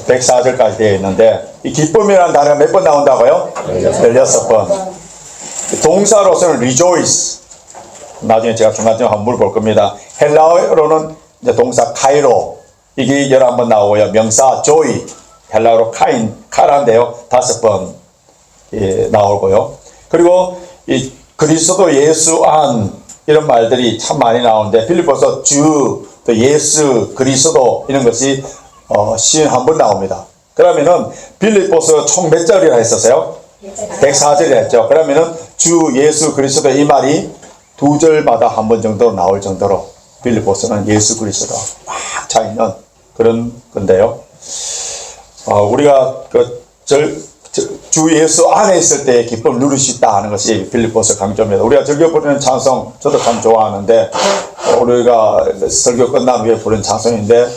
104절까지 되어 있는데 이 기쁨이라는 단어가 몇 번 나온다고요? 16번. 동사로서는 rejoice. 나중에 제가 중간중간 한번 물어볼 겁니다. 헬라어로는 이제 동사 카이로. 이게 11번 나오고요. 명사 joy. 헬라어로 카라인데요. 5번 나오고요. 그리고 이 그리스도 예수 안 이런 말들이 참 많이 나오는데 빌립보서 주, 또 예수, 그리스도 이런 것이 51번 나옵니다. 그러면은 빌립보서 총 몇 절이라 했었어요? 104절이라 했죠. 그러면은 주, 예수, 그리스도 이 말이 2절마다 한 번 정도 나올 정도로 빌립보서는 예수 그리스도 막 차 있는 그런 건데요. 우리가 주 예수 안에 있을 때 기쁨을 누릴 수 있다 하는 것이 빌립보서 강조입니다. 우리가 즐겨 부르는 찬송 저도 참 좋아하는데 우리가 설교 끝난 후에 부르는 찬송인데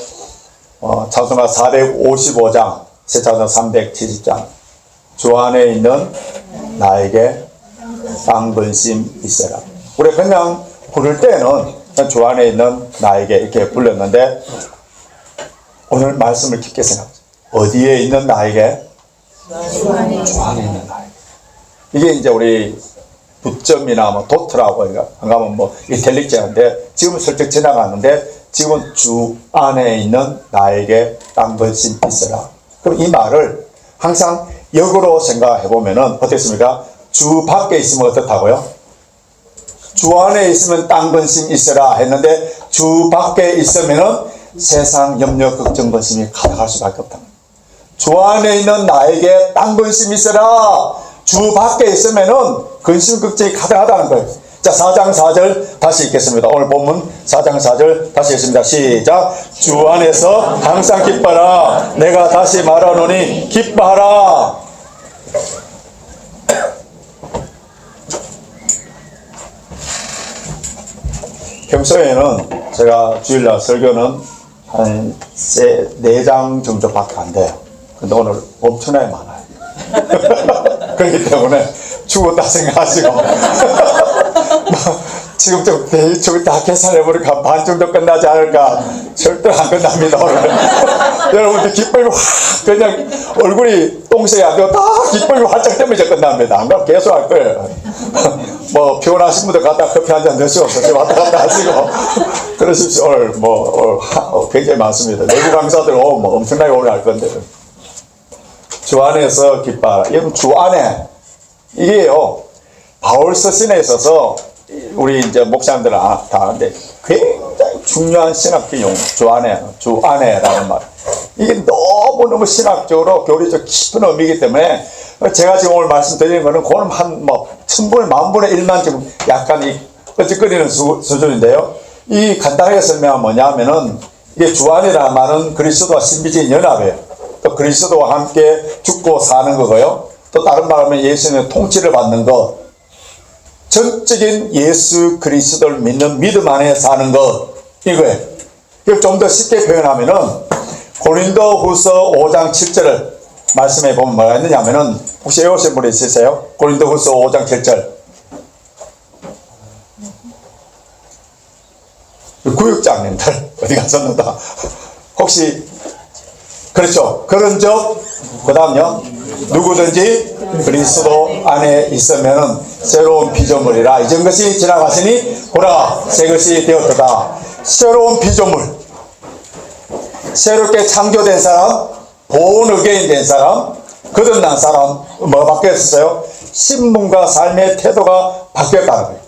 찬송가 455장 새 찬송 370장 주 안에 있는 나에게 땅근심 있어라. 우리 그냥 부를 때는 주 안에 있는 나에게 이렇게 불렀는데 오늘 말씀을 깊게 생각합니다. 어디에 있는 나에게? 주 안에 있는 나에게. 이게 이제 우리 부점이나 뭐 도트라고 안 가면 뭐 이탈릭제인데 지금은 슬쩍 지나갔는데 지금은 주 안에 있는 나에게 땅근심 있어라. 그럼 이 말을 항상 역으로 생각해 보면은 어떻습니까? 주 밖에 있으면 어떻다고요? 주 안에 있으면 땅근심 있어라 했는데 주 밖에 있으면은 세상 염려 걱정 근심이 가득할 수밖에 없다. 주 안에 있는 나에게 땅근심 있어라. 주 밖에 있으면은 근심 걱정이 가득하다는 거예요. 자, 4장 4절 다시 읽겠습니다. 오늘 본문 4장 4절 다시 읽습니다. 시작. 주 안에서 항상 기뻐라. 내가 다시 말하노니 기뻐하라. 평소에는 제가 주일날 설교는 한 4장 정도밖에 안 돼요. 근데 오늘 엄청나게 많아요. 그렇기 때문에 죽었다 생각하시고 지금 좀 대충 다 계산해보니까 반 정도 끝나지 않을까. 절대 안 끝납니다 오늘. 여러분들 기쁨이 확 그냥 얼굴이 똥색이 안 되고 다 기쁨이 활짝 되면 이제 끝납니다. 안 그러면 계속 할 거예요. 뭐 피곤하신 분들 갖다 커피 한 잔 드시고 왔다 갔다 하시고 그러십시오. 오늘 굉장히 많습니다. 외부 강사들 뭐 엄청나게 오늘 할 건데 주 안에서 기뻐하라. 여러분 주 안에 이게요 바울서 신에 있어서 우리 이제 목사님들은 다 아는데 굉장히 중요한 신학적 용어 주 안에라는 말. 이게 너무너무 신학적으로 교리적 깊은 의미이기 때문에 제가 지금 오늘 말씀드리는 거는 그건 한 뭐 1000분의 10,000분의 1만 좀 약간 끄적거리는 수준인데요. 이 간단하게 설명하면 뭐냐면은 이게 주 안이라는 말은 그리스도와 신비적인 연합이에요. 또 그리스도와 함께 죽고 사는 거고요. 또 다른 말하면 예수님의 통치를 받는 것. 전적인 예수 그리스도를 믿는 믿음 안에 사는 것. 이거예요. 이걸 좀 더 쉽게 표현하면은 고린도후서 5장 7절을 말씀해 보면 뭐가 있느냐면은 혹시 외우신 분이 있으세요? 고린도후서 5장 7절. 구역장님들 어디 가셨는다. 혹시 그렇죠. 그런즉 그 다음요. 누구든지 그리스도 안에 있으면은 새로운 피조물이라 이전 것이 지나갔으니 보라 새 것이 되었도다. 새로운 피조물, 새롭게 창조된 사람, 본 어게인 된 사람, 거듭난 사람, 뭐 바뀌었어요? 신분과 삶의 태도가 바뀌었다는 거예요.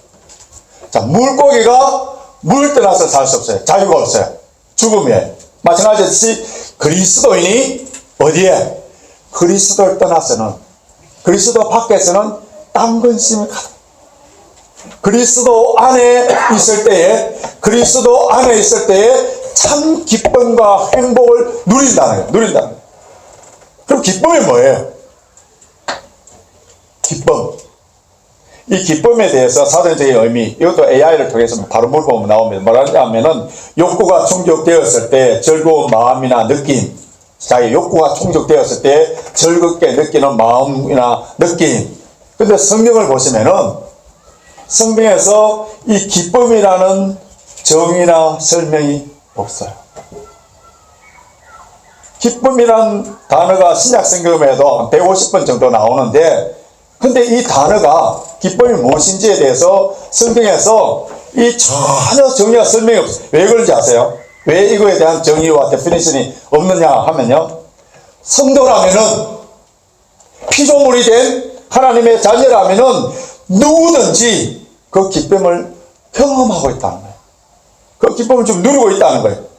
자, 물고기가 물 떠나서 살 수 없어요. 자유가 없어요. 죽음이에요. 마찬가지같이 그리스도인이 어디에? 그리스도를 떠나서는, 그리스도 밖에서는 땅 근심이 가득. 그리스도 안에 있을 때에 참 기쁨과 행복을 누린다는 거예요. 그럼 기쁨이 뭐예요? 기쁨. 이 기쁨에 대해서 사전적인 의미, 이것도 AI를 통해서 바로 물어보면 나옵니다. 뭐라냐면은 욕구가 충족되었을 때 즐거운 마음이나 느낌, 자기 욕구가 충족되었을 때 즐겁게 느끼는 마음이나 느낌. 근데 성경을 보시면은 성경에서 이 기쁨이라는 정의나 설명이 없어요. 기쁨이란 단어가 신약 성경에도 150번 정도 나오는데, 근데 이 단어가 기쁨이 무엇인지에 대해서 성경에서 이 전혀 정의와 설명이 없어요. 왜 그런지 아세요? 왜 이거에 대한 정의와 데피니션이 없느냐 하면요, 성도라면은, 피조물이 된 하나님의 자녀라면은 누구든지 그 기쁨을 경험하고 있다는 거예요. 그 기쁨을 좀 누리고 있다는 거예요.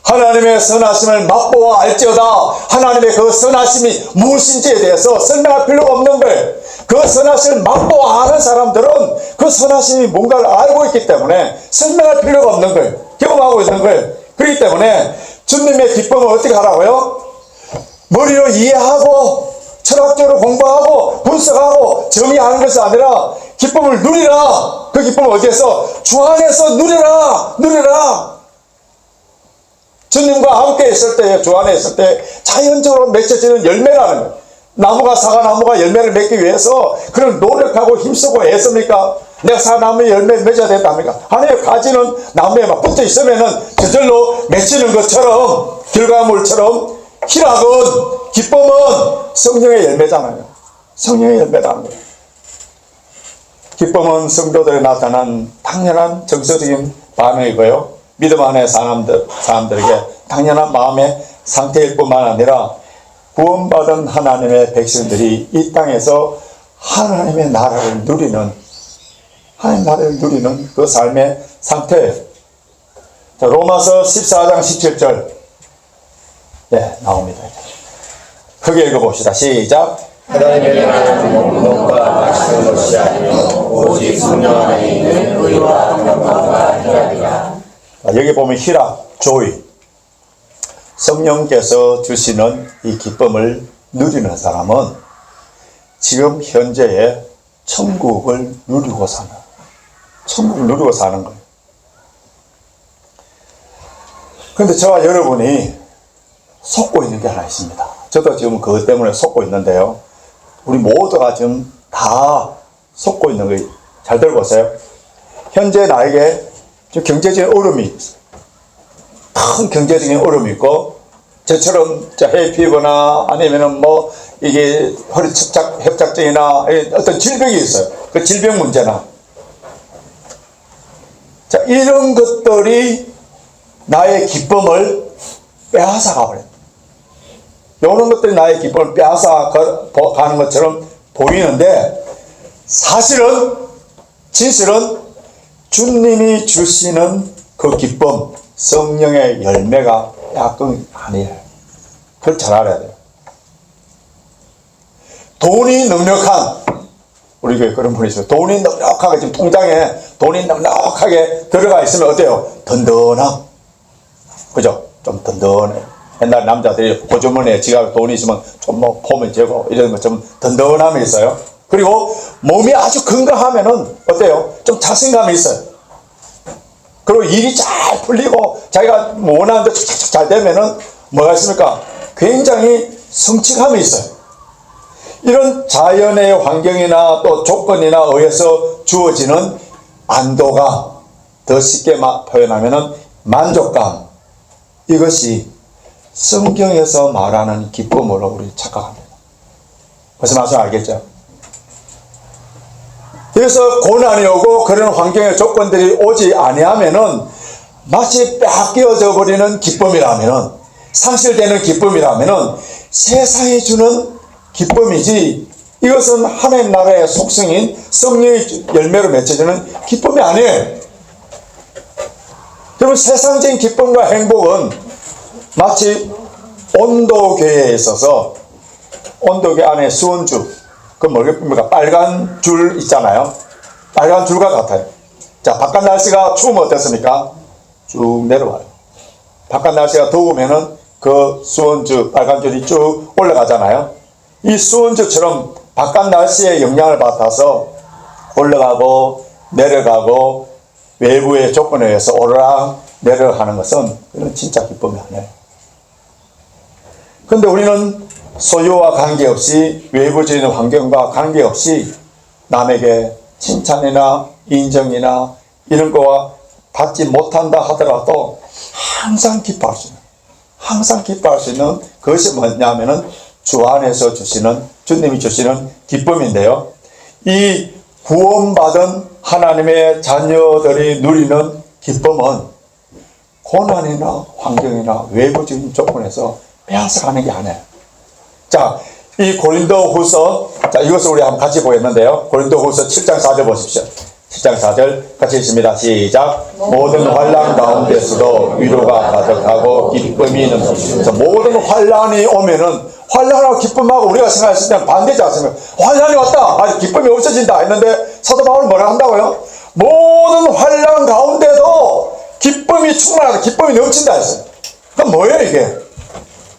하나님의 선하심을 맛보아 알지어다. 하나님의 그 선하심이 무엇인지에 대해서 설명할 필요가 없는 거예요. 그 선하심을 맛보아 아는 사람들은 그 선하심이 뭔가를 알고 있기 때문에 설명할 필요가 없는 거예요. 경험하고 있는 거예요. 그렇기 때문에 주님의 기쁨을 어떻게 하라고요? 머리로 이해하고 철학적으로 공부하고 분석하고 정의하는 것이 아니라 기쁨을 누리라. 그 기쁨을 어디에서? 주 안에서 누리라. 주님과 함께 있을 때, 주 안에 있을 때 자연적으로 맺혀지는 열매라는 거예요. 나무가 사과나무가 열매를 맺기 위해서 그런 노력하고 힘쓰고 애씁니까? 내가 사과나무에 열매 맺어야 된답니까? 아니요. 가지는 나무에 막 붙어 있으면은 저절로 맺히는 것처럼, 결과물처럼 희락은, 기쁨은 성령의 열매잖아요. 성령의 열매라는 거예요. 기쁨은 성도들에 나타난 당연한 정서적인 반응이고요. 믿음 안에 사람들에게 당연한 마음의 상태일 뿐만 아니라 구원받은 하나님의 백성들이 이 땅에서 하나님의 나라를 누리는 그 삶의 상태예요. 자, 로마서 14장 17절 나옵니다. 크게 읽어봅시다. 시작. 하나님의 나라는 운동과 마시는 것이 아니며 오직 성령 안에 있는 의와 평강과 희락이라. 여기 보면 희락, joy. 성령께서 주시는 이 기쁨을 누리는 사람은 지금 현재의 천국을 누리고 사는 거예요. 그런데 저와 여러분이 속고 있는 게 하나 있습니다. 저도 지금 그것 때문에 속고 있는데요. 우리 모두가 지금 다 속고 있는 거예요. 잘 들어보세요. 현재 나에게 좀 경제적인 어려움이 있어요. 큰 경제적인 어려움이 있고, 저처럼 해피거나 아니면은 이게 허리 협착증이나 어떤 질병이 있어요. 그 질병 문제나. 자, 이런 것들이 나의 기쁨을 빼앗아 가버려요. 이런 것들이 나의 기쁨을 빼앗아 가는 것처럼 보이는데, 진실은 주님이 주시는 그 기쁨, 성령의 열매가 약간 아니에요. 그걸 잘 알아야 돼요. 돈이 넉넉한, 우리 교회 그런 분이 있어요. 돈이 넉넉하게, 지금 통장에 돈이 넉넉하게 들어가 있으면 어때요? 든든함. 그죠? 좀 든든해. 옛날 남자들이 호주머니에 지갑에 돈이 있으면 좀 폼이 재고 이런 것 좀 든든함이 있어요. 그리고 몸이 아주 건강하면은 어때요? 좀 자신감이 있어요. 그리고 일이 잘 풀리고 자기가 원하는 대로 착착 잘 되면은 뭐가 있습니까? 굉장히 성취감이 있어요. 이런 자연의 환경이나 또 조건이나 의해서 주어지는 안도감, 더 쉽게 표현하면은 만족감, 이것이 성경에서 말하는 기쁨으로 우리 착각합니다. 무슨 말씀 알겠죠? 그래서 고난이 오고 그런 환경의 조건들이 오지 아니하면은 마치 빼앗겨져 버리는 기쁨이라면은, 상실되는 기쁨이라면은 세상이 주는 기쁨이지, 이것은 하나님 나라의 속성인 성령의 열매로 맺혀지는 기쁨이 아니에요. 그러면 세상적인 기쁨과 행복은 마치 온도계에 있어서, 온도계 안에 수은주, 그 뭐겠습니까? 빨간 줄 있잖아요. 빨간 줄과 같아요. 자, 바깥 날씨가 추우면 어떻습니까? 쭉 내려와요. 바깥 날씨가 더우면은 그 수원주 빨간 줄이 쭉 올라가잖아요. 이 수원주처럼 바깥 날씨의 영향을 받아서 올라가고 내려가고 외부의 조건에 의해서 오르락 내려가는 것은 이건 진짜 기쁨이 아니에요. 그런데 우리는 소유와 관계없이 외부적인 환경과 관계없이 남에게 칭찬이나 인정이나 이런 거와 받지 못한다 하더라도 항상 기뻐할 수 있는 그것이 뭐냐면은 주 안에서 주시는 주님이 주시는 기쁨인데요. 이 구원받은 하나님의 자녀들이 누리는 기쁨은 고난이나 환경이나 외부적인 조건에서 빼앗아가는 게 아니에요. 자, 이 고린도후서, 자, 이것을 우리 한번 같이 보겠는데요. 고린도후서 7장 4절 보십시오. 7장 4절 같이 읽습니다. 시작. 모든 환난 가운데서도 위로가 가득하고 기쁨이 넘치는. 모든 환난이 오면은 환난하고 기쁨하고 우리가 생각했을 때는 반대지 않습니까? 환난이 왔다. 아, 기쁨이 없어진다 했는데 사도 바울은 뭐라 한다고요? 모든 환난 가운데도 기쁨이 충만하다. 기쁨이 넘친다 했어요. 그럼 뭐예요 이게?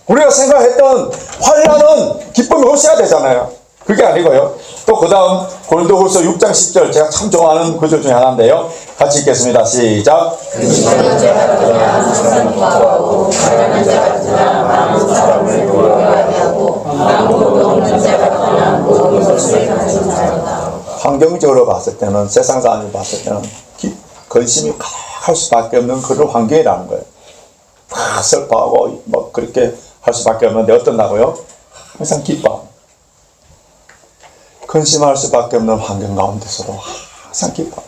우리가 생각했던 환난은 기쁨이 없어야 되잖아요. 그게 아니고요. 또 그 다음 고린도후서 6장 10절 제가 참 좋아하는 구절 중에 하나인데요. 같이 읽겠습니다. 시작. 환경적으로 봤을 때는 세상 사람이 봤을 때는 근심이 가득할 수밖에 없는 그런 환경이라는 거예요. 다 슬퍼하고 뭐 그렇게 할 수밖에 없는데 어떤다고요? 항상 기뻐. 근심할 수밖에 없는 환경 가운데서도 항상 기뻐.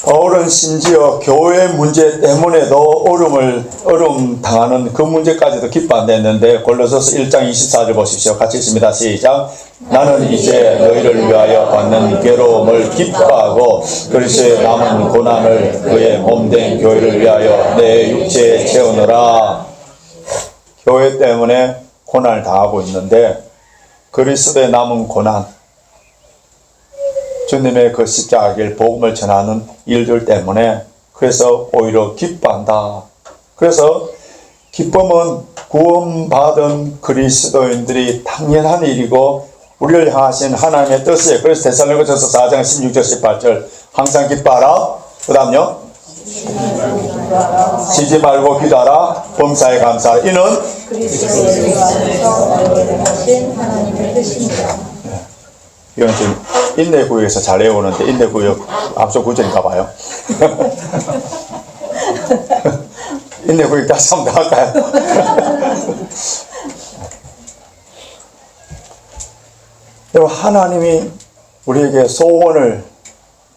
바울은 심지어 교회 문제 때문에도 어려움 당하는 그 문제까지도 기뻐 안 됐는데 골로새서 1장 24절 보십시오. 같이 읽습니다. 시작. 나는 이제 너희를 위하여 받는 괴로움을 기뻐하고 그리스도의 남은 고난을 그의 몸된 교회를 위하여 내 육체에 채우느라. 교회 때문에 고난을 당하고 있는데 그리스도의 남은 고난, 주님의 그 십자가길 복음을 전하는 일들 때문에 그래서 오히려 기뻐한다. 그래서 기쁨은 구원받은 그리스도인들이 당연한 일이고 우리를 향하신 하나님의 뜻이에요. 그래서 데살로니가전서 4장 16절 18절 항상 기뻐하라. 그 다음요. 쉬지 말고 기도하라. 범사에 감사하라. 이는 이건 지금 인내구역에서 잘 외우는데 인내구역 앞서 구절인가 봐요. 인내구역 다시 한번 더 할까요? 여러분 하나님이 우리에게 소원을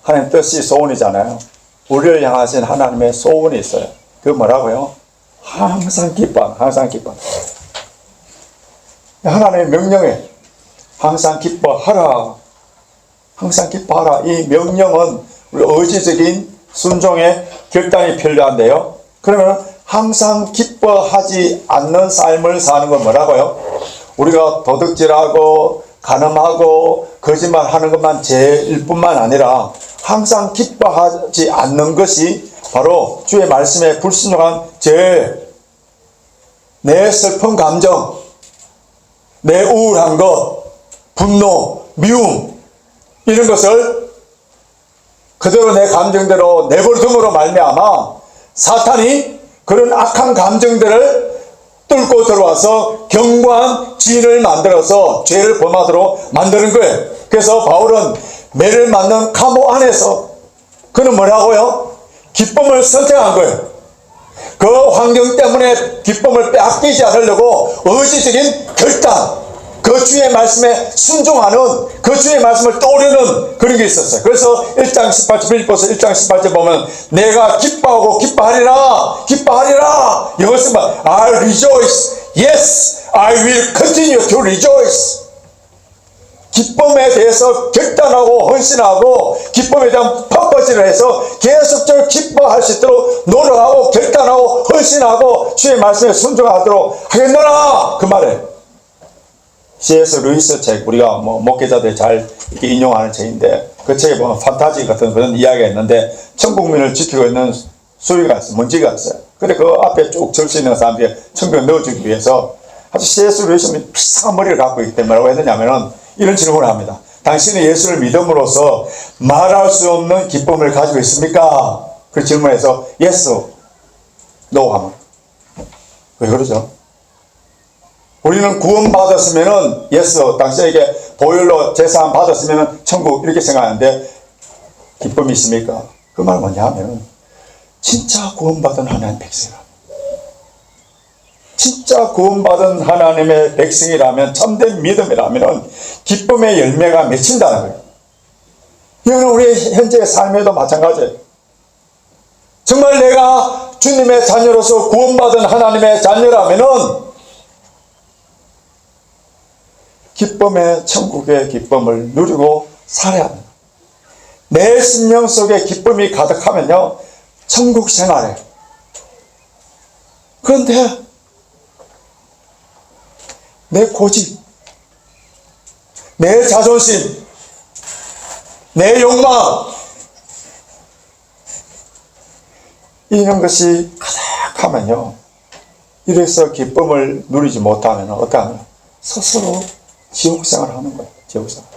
하나님 뜻이 소원이잖아요. 우리를 향하신 하나님의 소원이 있어요. 그게 뭐라고요? 항상 기뻐, 항상 기뻐. 하나님의 명령에 항상 기뻐하라. 항상 기뻐하라. 이 명령은 우리 의지적인 순종의 결단이 필요한데요. 그러면 항상 기뻐하지 않는 삶을 사는 건 뭐라고요? 우리가 도둑질하고 간음하고 거짓말하는 것만 죄일 뿐만 아니라 항상 기뻐하지 않는 것이 바로 주의 말씀에 불순종한 죄, 내 슬픈 감정, 내 우울한 것, 분노, 미움 이런 것을 그대로 내 감정대로 내버려둠으로 말미암아 사탄이 그런 악한 감정들을 뚫고 들어와서 견고한 진을 만들어서 죄를 범하도록 만드는 거예요. 그래서 바울은 매를 맞는 감옥 안에서 그는 뭐라고요? 기쁨을 선택한 거예요. 그 환경 때문에 기쁨을 빼앗기지 않으려고 의지적인 결단, 그 주의 말씀에 순종하는 그 주의 말씀을 떠오르는 그런 게 있었어요. 그래서 1장 18절 빌립보서 1장 18절 보면 내가 기뻐하고 기뻐하리라 기뻐하리라 이것은 I rejoice, yes, I will continue to rejoice. 기쁨에 대해서 결단하고 헌신하고 기쁨에 대한 퍼포즈를 해서 계속적으로 기뻐할 수 있도록 노력하고 결단하고 헌신하고 주의 말씀에 순종하도록 하겠노라 그 말에 C.S. 루이스 책 우리가 뭐 목회자들 잘 이렇게 인용하는 책인데, 그 책에 보면 판타지 같은 그런 이야기가 있는데, 천국민을 지키고 있는 수위가 있어요. 먼지가 있어요. 근데 그 앞에 쭉 절 수 있는 사람들이 천국에 넣어주기 위해서 아주 C.S. 레이슨이 비싼 머리를 갖고 있기 때문에 뭐라고 했느냐면은 이런 질문을 합니다. 당신은 예수를 믿음으로써 말할 수 없는 기쁨을 가지고 있습니까? 그 질문에서 yes, no 하면 왜 그러죠? 우리는 구원받았으면은 yes, 당신에게 보혈로 제사함 받았으면은 천국 이렇게 생각하는데 기쁨이 있습니까? 그 말은 뭐냐 하면은 진짜 구원받은 하나님의 백성이라. 진짜 구원받은 하나님의 백성이라면, 참된 믿음이라면 기쁨의 열매가 맺힌다는 거예요. 이거는 우리 현재의 삶에도 마찬가지예요. 정말 내가 주님의 자녀로서 구원받은 하나님의 자녀라면은 기쁨의 천국의 기쁨을 누리고 살아야 합니다. 내 심령 속에 기쁨이 가득하면요, 천국 생활에. 그런데 내 고집, 내 자존심, 내 욕망, 이런 것이 가득하면요, 이래서 기쁨을 누리지 못하면 어떻게 하냐, 스스로 지옥생활을 하는 거예요. 지옥생활.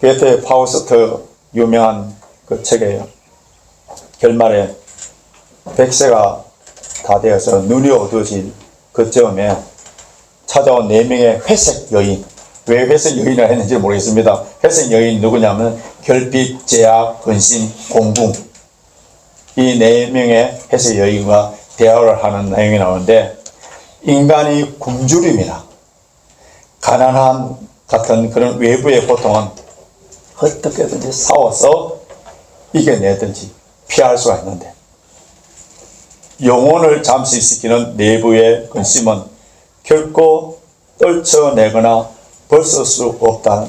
게테 파우스트 유명한 그 책이에요. 결말에 백세가 다 되어서 눈이 어두워질 그쯤에 찾아온 4명의 회색 여인. 왜 회색 여인을 했는지 모르겠습니다. 회색 여인이 누구냐면 결핍, 제약, 근심, 공궁. 이 4명의 회색 여인과 대화를 하는 내용이 나오는데, 인간이 굶주림이나 가난한 같은 그런 외부의 고통은 어떻게든지 싸워서 이겨내든지 피할 수가 있는데, 영혼을 잠식시키는 내부의 근심은 결코 떨쳐내거나 벗을 수 없다는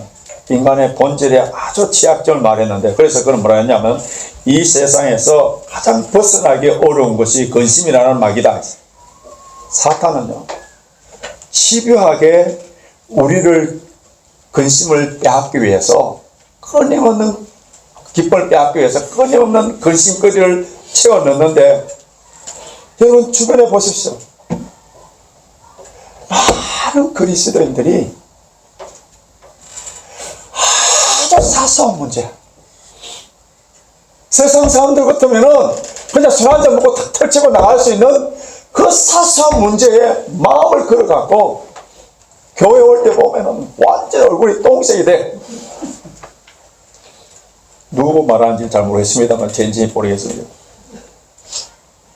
인간의 본질에 아주 취약점을 말했는데, 그래서 그는 뭐라 했냐면 이 세상에서 가장 벗어나기 어려운 것이 근심이라는 말이다. 사탄은요, 집요하게 우리를 근심을 빼앗기 위해서, 끊임없는 기쁨을 빼앗기 위해서 끊임없는 근심거리를 채워 넣는데, 여러분 주변에 보십시오. 많은 그리스도인들이 아주 사소한 문제, 세상 사람들 같으면은 그냥 술 한잔 먹고 탁 털치고 나갈 수 있는 그 사소한 문제에 마음을 걸어갖고 교회 올 때 보면은 완전 얼굴이 똥색이 돼. 누구 말하는지 잘 모르겠습니다만 젠지 모르겠습니다.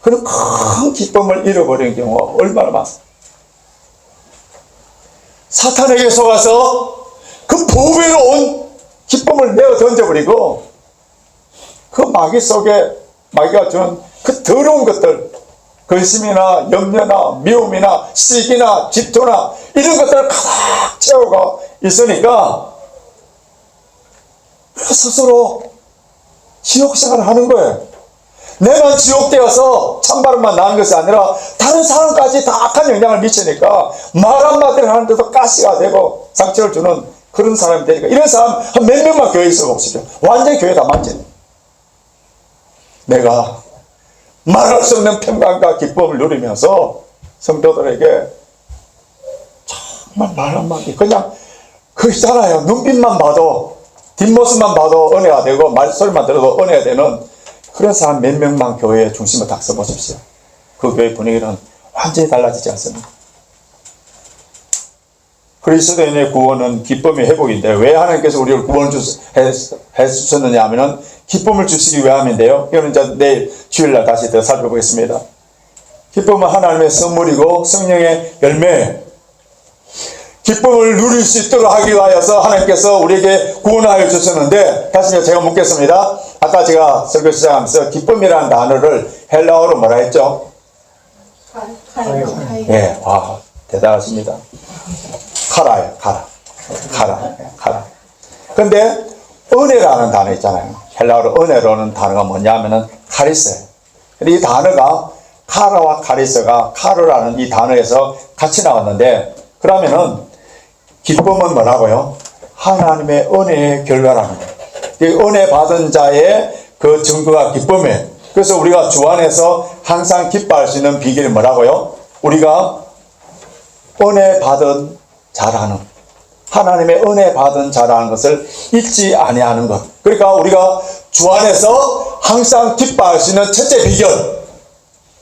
그런 큰 기쁨을 잃어버리는 경우가 얼마나 많습니다. 사탄에게 속아서 그 보배로운 기쁨을 내어 던져버리고, 그 마귀 속에 마귀가 주는 그 더러운 것들, 근심이나 염려나 미움이나 시기나 질투나 이런 것들을 가득 채우고 있으니까 스스로 지옥 생활을 하는 거예요. 내만 지옥되어서 찬바람만 나는 것이 아니라 다른 사람까지 다 악한 영향을 미치니까 말 한마디를 하는데도 가시가 되고 상처를 주는 그런 사람이 되니까, 이런 사람 한 몇 명만 교회에 있어 봅시다. 완전히 교회 다 만지네. 내가 말할 수 없는 평강과 기쁨을 누리면서 성도들에게 정말 말 한마디, 그냥 그 있잖아요, 눈빛만 봐도 뒷모습만 봐도 은혜가 되고 말소리만 들어도 은혜가 되는 그런 사람 몇 명만 교회의 중심을 딱 써보십시오. 그 교회 분위기는 완전히 달라지지 않습니다. 그리스도인의 구원은 기쁨의 회복인데, 왜 하나님께서 우리를 구원을 해주셨느냐 하면은 기쁨을 주시기 위함인데요. 이거는 이제 내일 주일날 다시 더 살펴보겠습니다. 기쁨은 하나님의 선물이고 성령의 열매. 기쁨을 누릴 수 있도록 하기 위하여서 하나님께서 우리에게 구원하여 주셨는데, 다시 제가 묻겠습니다. 아까 제가 설교 시작하면서 기쁨이라는 단어를 헬라어로 뭐라 했죠? 예, 와, 대단하십니다. 카라예요, 카라. 카라. 근데 은혜라는 단어 있잖아요. 헬라어로 은혜로는 단어가 뭐냐 하면은 카리스예요. 근데 이 단어가 카라와 카리스가 카르라는 이 단어에서 같이 나왔는데, 그러면은 기쁨은 뭐라고요? 하나님의 은혜의 결과라는 거예요. 이 은혜 받은 자의 그 증거가 기쁨이에요. 그래서 우리가 주 안에서 항상 기뻐할 수 있는 비결이 뭐라고요? 우리가 은혜 받은 자라는, 하나님의 은혜 받은 자라는 것을 잊지 아니하는 것. 그러니까 우리가 주 안에서 항상 기뻐할 수 있는 첫째 비결,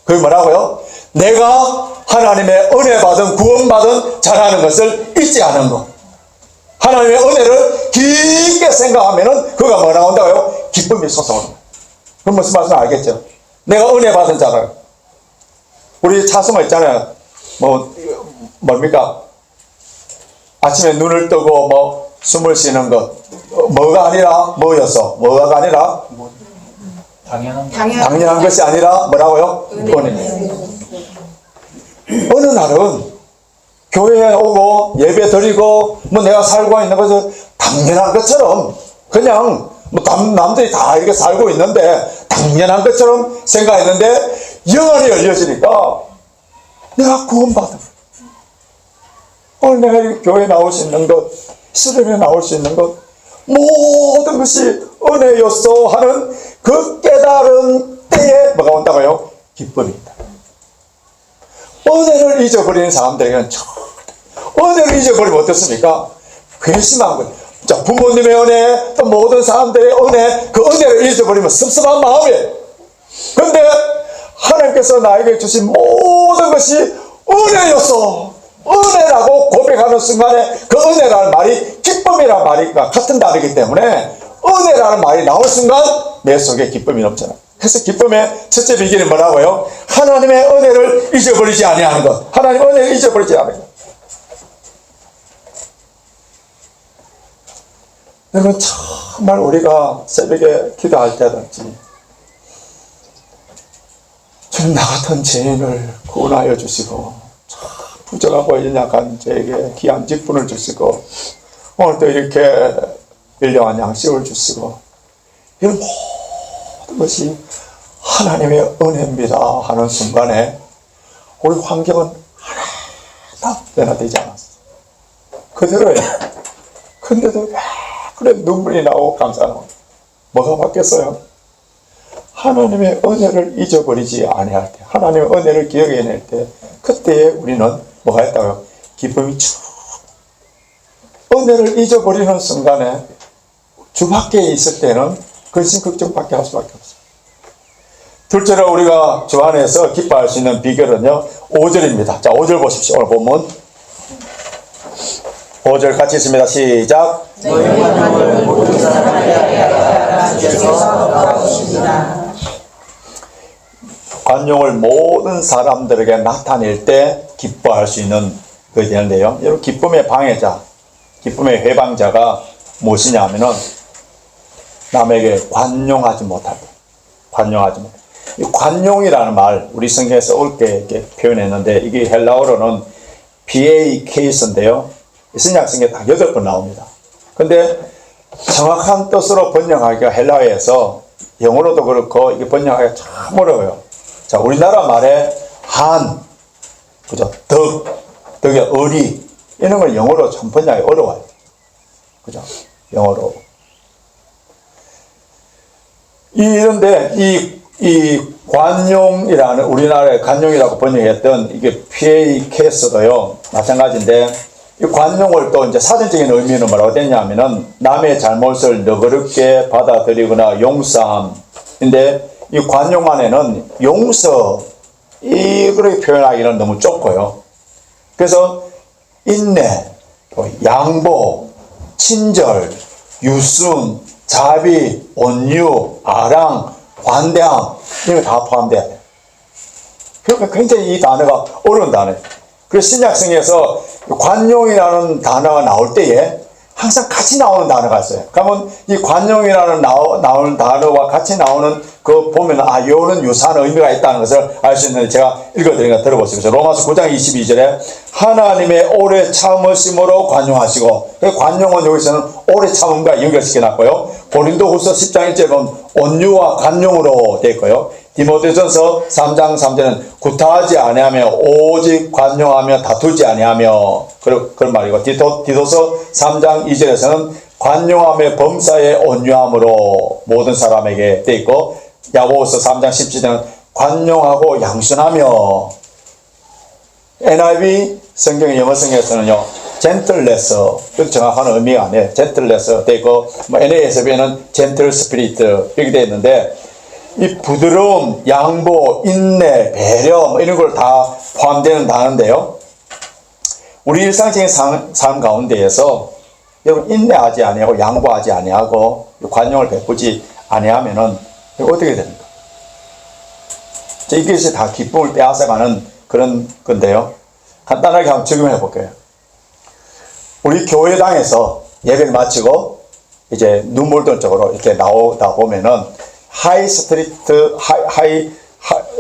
그게 뭐라고요? 내가 하나님의 은혜 받은, 구원받은 자라는 것을 잊지 않은 것. 하나님의 은혜를 깊게 생각하면은 그가 뭐 나온다고요? 기쁨이 솟아오는 거예요. 그럼 무슨 말씀 알겠죠? 내가 은혜 받은 자라. 우리 찬송가 있잖아요. 뭡니까? 아침에 눈을 뜨고 숨을 쉬는 것. 뭐가 아니라 뭐였어? 뭐가 아니라 당연한 것이 아니라 뭐라고요? 은혜. 어느 날은 교회에 오고 예배 드리고 내가 살고 있는 것을 당연한 것처럼 그냥 남들이 다 이렇게 살고 있는데 당연한 것처럼 생각했는데 영안이 열려지니까 내가 구원받은, 오늘 내가 이 교회에 나올 수 있는 것, 수련회에 나올 수 있는 것, 모든 것이 은혜였어 하는 그 깨달은 때에 뭐가 온다고요? 기쁨이 있다. 은혜를 잊어버리는 사람들에게는 은혜를 잊어버리면 어떻습니까? 괘씸한 거예요. 자, 부모님의 은혜, 또 모든 사람들의 은혜, 그 은혜를 잊어버리면 섭섭한 마음이에요. 그런데 하나님께서 나에게 주신 모든 것이 은혜였어, 은혜라고 고백하는 순간에 그 은혜라는 말이 기쁨이라는 말과 같은 단어이기 때문에 은혜라는 말이 나올 순간 내 속에 기쁨이 넘쳐나. 그래서 기쁨의 첫째 비결이 뭐라고요? 하나님의 은혜를 잊어버리지 아니하는 것. 하나님의 은혜를 잊어버리지 않는 것. 여러분, 정말 우리가 새벽에 기도할 때든지 주님, 나 같은 죄인을 구원하여 주시고 부정하고 연약한 저에게 귀한 직분을 주시고 오늘 또 이렇게 일용한 양식을 주시고 이런 모든 것이 하나님의 은혜입니다 하는 순간에 우리 환경은 하나도 변화되지 않았어. 그대로예요. 근데도 왜 그래 눈물이 나오고 감사하고 뭐가 바뀌었어요? 하나님의 은혜를 잊어버리지 아니할 때, 하나님의 은혜를 기억해낼 때, 그때에 우리는 뭐가 있다고요? 기쁨이 쭉. 은혜를 잊어버리는 순간에 주 밖에 있을 때는 근심 걱정밖에 할 수밖에 없어요. 둘째로 우리가 주 안에서 기뻐할 수 있는 비결은요, 5절입니다. 자, 5절 보십시오. 오늘 본문 5절 같이 있습니다. 시작. 관용을 모든 사람들에게 나타낼 때 기뻐할 수 있는 그게 되는데요. 여러분, 기쁨의 방해자, 기쁨의 회방자가 무엇이냐 하면은 남에게 관용하지 못할 때, 관용하지 못할 때. 이 관용이라는 말, 우리 성경에서 옳게 이렇게 표현했는데, 이게 헬라어로는 BAKS인데요. 신약성경에 딱 8번 나옵니다. 근데 정확한 뜻으로 번역하기가 헬라어에서 영어로도 그렇고 이게 번역하기가 참 어려워요. 자, 우리나라 말에 한, 그죠? 덕의 어리, 이런 걸 영어로 참 번역하기 어려워요. 그죠? 영어로. 이런데 이 관용이라는, 우리나라의 관용이라고 번역했던 이게 PAKS도요, 마찬가지인데, 이 관용을 또 이제 사전적인 의미는 뭐라고 됐냐면은 남의 잘못을 너그럽게 받아들이거나 용서함인데, 이 관용 안에는 용서, 이렇게 표현하기는 너무 좁고요. 그래서 인내, 양보, 친절, 유순, 자비, 온유, 아랑, 관대함, 이거 다 포함돼야 돼요. 그러니까 굉장히 이 단어가 어려운 단어예요. 그래서 신약성에서 관용이라는 단어가 나올 때에 항상 같이 나오는 단어가 있어요. 그러면 이 관용이라는 나오는 단어와 같이 나오는 그 보면 요는 유사한 의미가 있다는 것을 알 수 있는데, 제가 읽어드리니까 들어보시죠. 로마서 9장 22절에 하나님의 오래 참으심으로 관용하시고, 관용은 여기서는 오래 참음과 연결시켜 놨고요. 고린도후서 10장 1절은 온유와 관용으로 되어 있고요. 디모데전서 3장 3절은 구타하지 아니하며 오직 관용하며 다투지 아니하며 그런 말이고, 디도서 3장 2절에서는 관용하며 범사에 온유함으로 모든 사람에게 돼 있고, 야고보서 3장 17절은 관용하고 양순하며, NIV 성경의 영어 성경에서는요 gentleness, 정확한 의미가 아니에요. gentleness 돼 있고, NASB에는 gentle spirit 이렇게 돼 있는데, 이 부드러움, 양보, 인내, 배려 이런 걸 다 포함되는 단어인데요, 우리 일상적인 삶 가운데에서 여러분 인내하지 아니하고 양보하지 아니하고 관용을 베푸지 아니하면은 어떻게 됩니까? 이것이 다 기쁨을 빼앗아가는 그런 건데요, 간단하게 한번 적용해 볼게요. 우리 교회당에서 예배를 마치고 이제 눈물던 쪽으로 이렇게 나오다 보면은 하이 스트리트,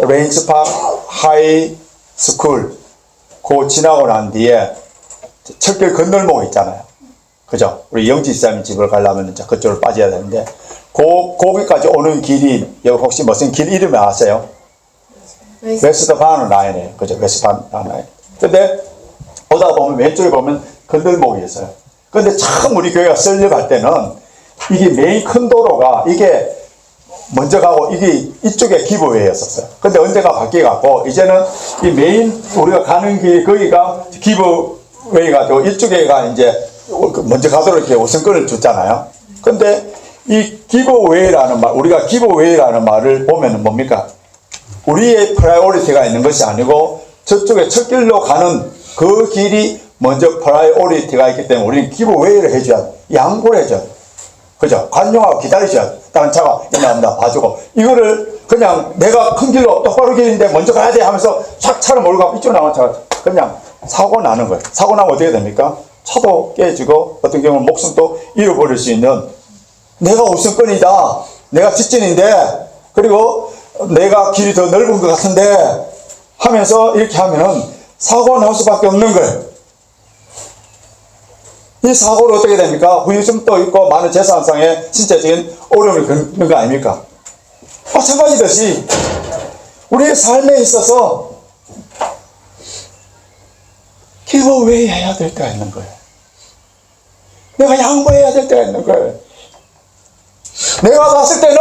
레인지 파크, 하이 스쿨, 그거 지나고 난 뒤에 철길 건널목 있잖아요. 그죠? 우리 영지 지사님 집을 가려면 이제 그쪽으로 빠져야 되는데, 거기까지 오는 길이, 여기 혹시 무슨 길 이름이 아세요? 웨스트 바너 라인이에요. 그죠? 웨스트 바너 라인. 근데, 오다 보면 왼쪽에 보면 건널목이 있어요. 근데 참 우리 교회가 설립할 때는 이게 메인 큰 도로가 이게 먼저 가고 이쪽에 기브웨이였었어요. 근데 언제가 바뀌어갖고 이제는 이 메인 우리가 가는 길이 거기가 기브웨이가 되고 이쪽에가 이제 먼저 가도록 이렇게 우선권을 줬잖아요. 근데 이 기브웨이라는 말, 우리가 기브웨이라는 말을 보면은 뭡니까? 우리의 프라이오리티가 있는 것이 아니고 저쪽에 첫 길로 가는 그 길이 먼저 프라이오리티가 있기 때문에 우리는 기브웨이를 해줘야 돼. 양보를 해줘야 돼. 그죠? 관용하고 기다리셔야 돼. 다른 차가 있나 봐주고, 이거를 그냥 내가 큰 길로 똑바로 길인데 먼저 가야 돼 하면서 촥 차를 몰고 가면 이쪽으로 나온 차가 그냥 사고 나는 거예요. 사고 나면 어떻게 됩니까? 차도 깨지고 어떤 경우는 목숨도 잃어버릴 수 있는, 내가 우선권이다, 내가 직진인데, 그리고 내가 길이 더 넓은 것 같은데 하면서 이렇게 하면은 사고가 날 수밖에 없는 거예요. 이 사고로 어떻게 됩니까? 후유증도 있고 많은 재산상의 신체적인 어려움을 겪는 거 아닙니까? 마찬가지듯이 우리의 삶에 있어서 기브웨이 해야 될 때가 있는 거예요. 내가 양보해야 될 때가 있는 거예요. 내가 봤을 때는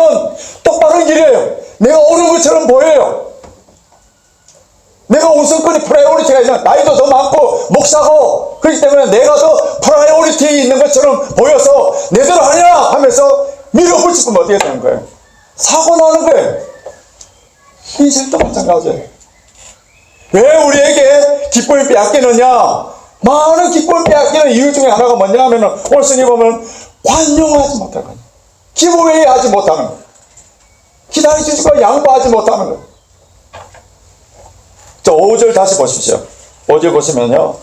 똑바른 길이에요. 내가 옳은 것처럼 보여요. 내가 우선권이 프라이오리티가 있는, 나이도 더 많고 목사고 그렇기 때문에 내가 더 프라이오리티에 있는 것처럼 보여서 내대로 하냐 하면서 밀어붙이면 어떻게 되는 거예요? 사고 나는 거예요. 인생도 마찬가지예요. 왜 우리에게 기쁨을 빼앗기느냐? 많은 기쁨을 빼앗기는 이유 중에 하나가 뭐냐 하면은 오늘 성경에 보면 관용하지 못하는 거예요. 기브웨이 하지 못하는 거예요. 기다려주시고 양보하지 못하는 거예요. 자, 5절 다시 보십시오. 5절 보시면요,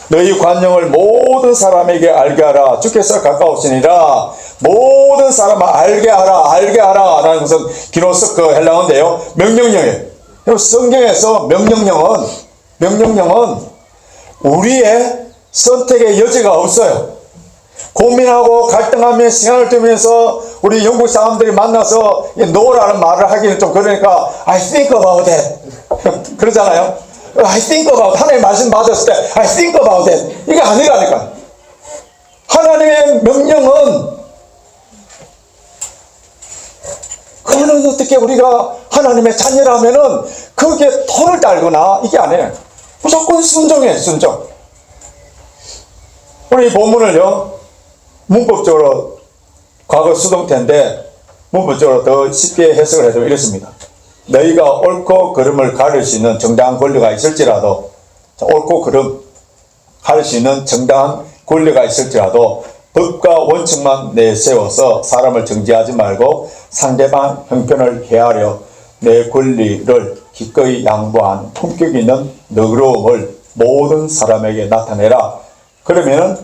너희 관용을 모든 사람에게 알게 하라. 주께서 가까우시니라. 모든 사람을 알게 하라, 알게 하라 라는 것은 기노스 그 헬라어인데요, 명령령이에요. 성경에서 명령령은 우리의 선택의 여지가 없어요. 고민하고 갈등하며 시간을 두면서 우리 영국 사람들이 만나서 no라는 말을 하기는 좀 그러니까 I think about it 그러잖아요. I think about it. 하나님의 말씀 받았을 때 I think about it. 이게 아니라니까. 하나님의 명령은 그거는 어떻게 우리가 하나님의 자녀라면은 거기에 토를 달거나 이게 아니에요. 무조건 순종해, 순종. 우리 본문을요, 문법적으로 과거 수동태인데 문법적으로 더 쉽게 해석을 해도 이렇습니다. 너희가 옳고 그름을 가릴 수 있는 정당한 권리가 있을지라도, 옳고 그름 가릴 수 있는 정당한 권리가 있을지라도 법과 원칙만 내세워서 사람을 정죄하지 말고 상대방 형편을 헤아려 내 권리를 기꺼이 양보한 품격 있는 너그러움을 모든 사람에게 나타내라. 그러면은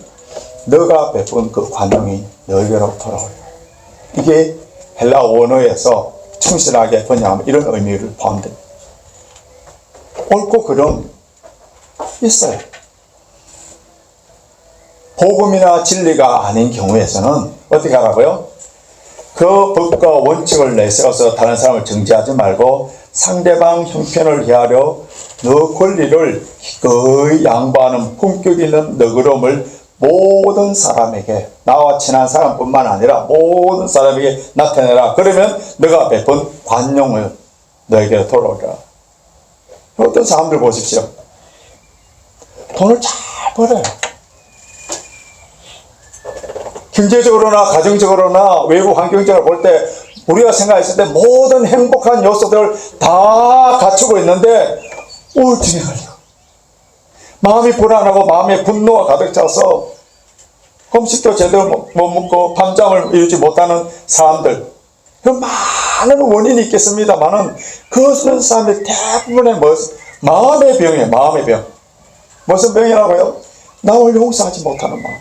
너가 베푼 그 관용이 너에게로 돌아오리라. 이게 헬라 원어에서 충실하게 번역하면 이런 의미를 포함됩니다. 옳고 그름 있어요. 복음이나 진리가 아닌 경우에서는 어떻게 하라고요? 그 법과 원칙을 내세워서 다른 사람을 정죄하지 말고 상대방 형편을 헤아려 너 권리를 거의 양보하는 품격 있는 너그러움을 모든 사람에게, 나와 친한 사람뿐만 아니라 모든 사람에게 나타내라. 그러면 너가 베푼 관용을 너에게 돌아오리라. 어떤 사람들 보십시오. 돈을 잘 벌어요. 경제적으로나 가정적으로나 외부 환경적으로 볼 때 우리가 생각했을 때 모든 행복한 요소들을 다 갖추고 있는데 우울증에 걸려. 마음이 불안하고 마음에 분노가 가득 차서 음식도 제대로 못 먹고 밤잠을 이루지 못하는 사람들. 그 많은 원인이 있겠습니다만은 그것은 사람들이 대부분의 마음의 병이에요. 마음의 병. 무슨 병이라고요? 남을 용서하지 못하는 마음.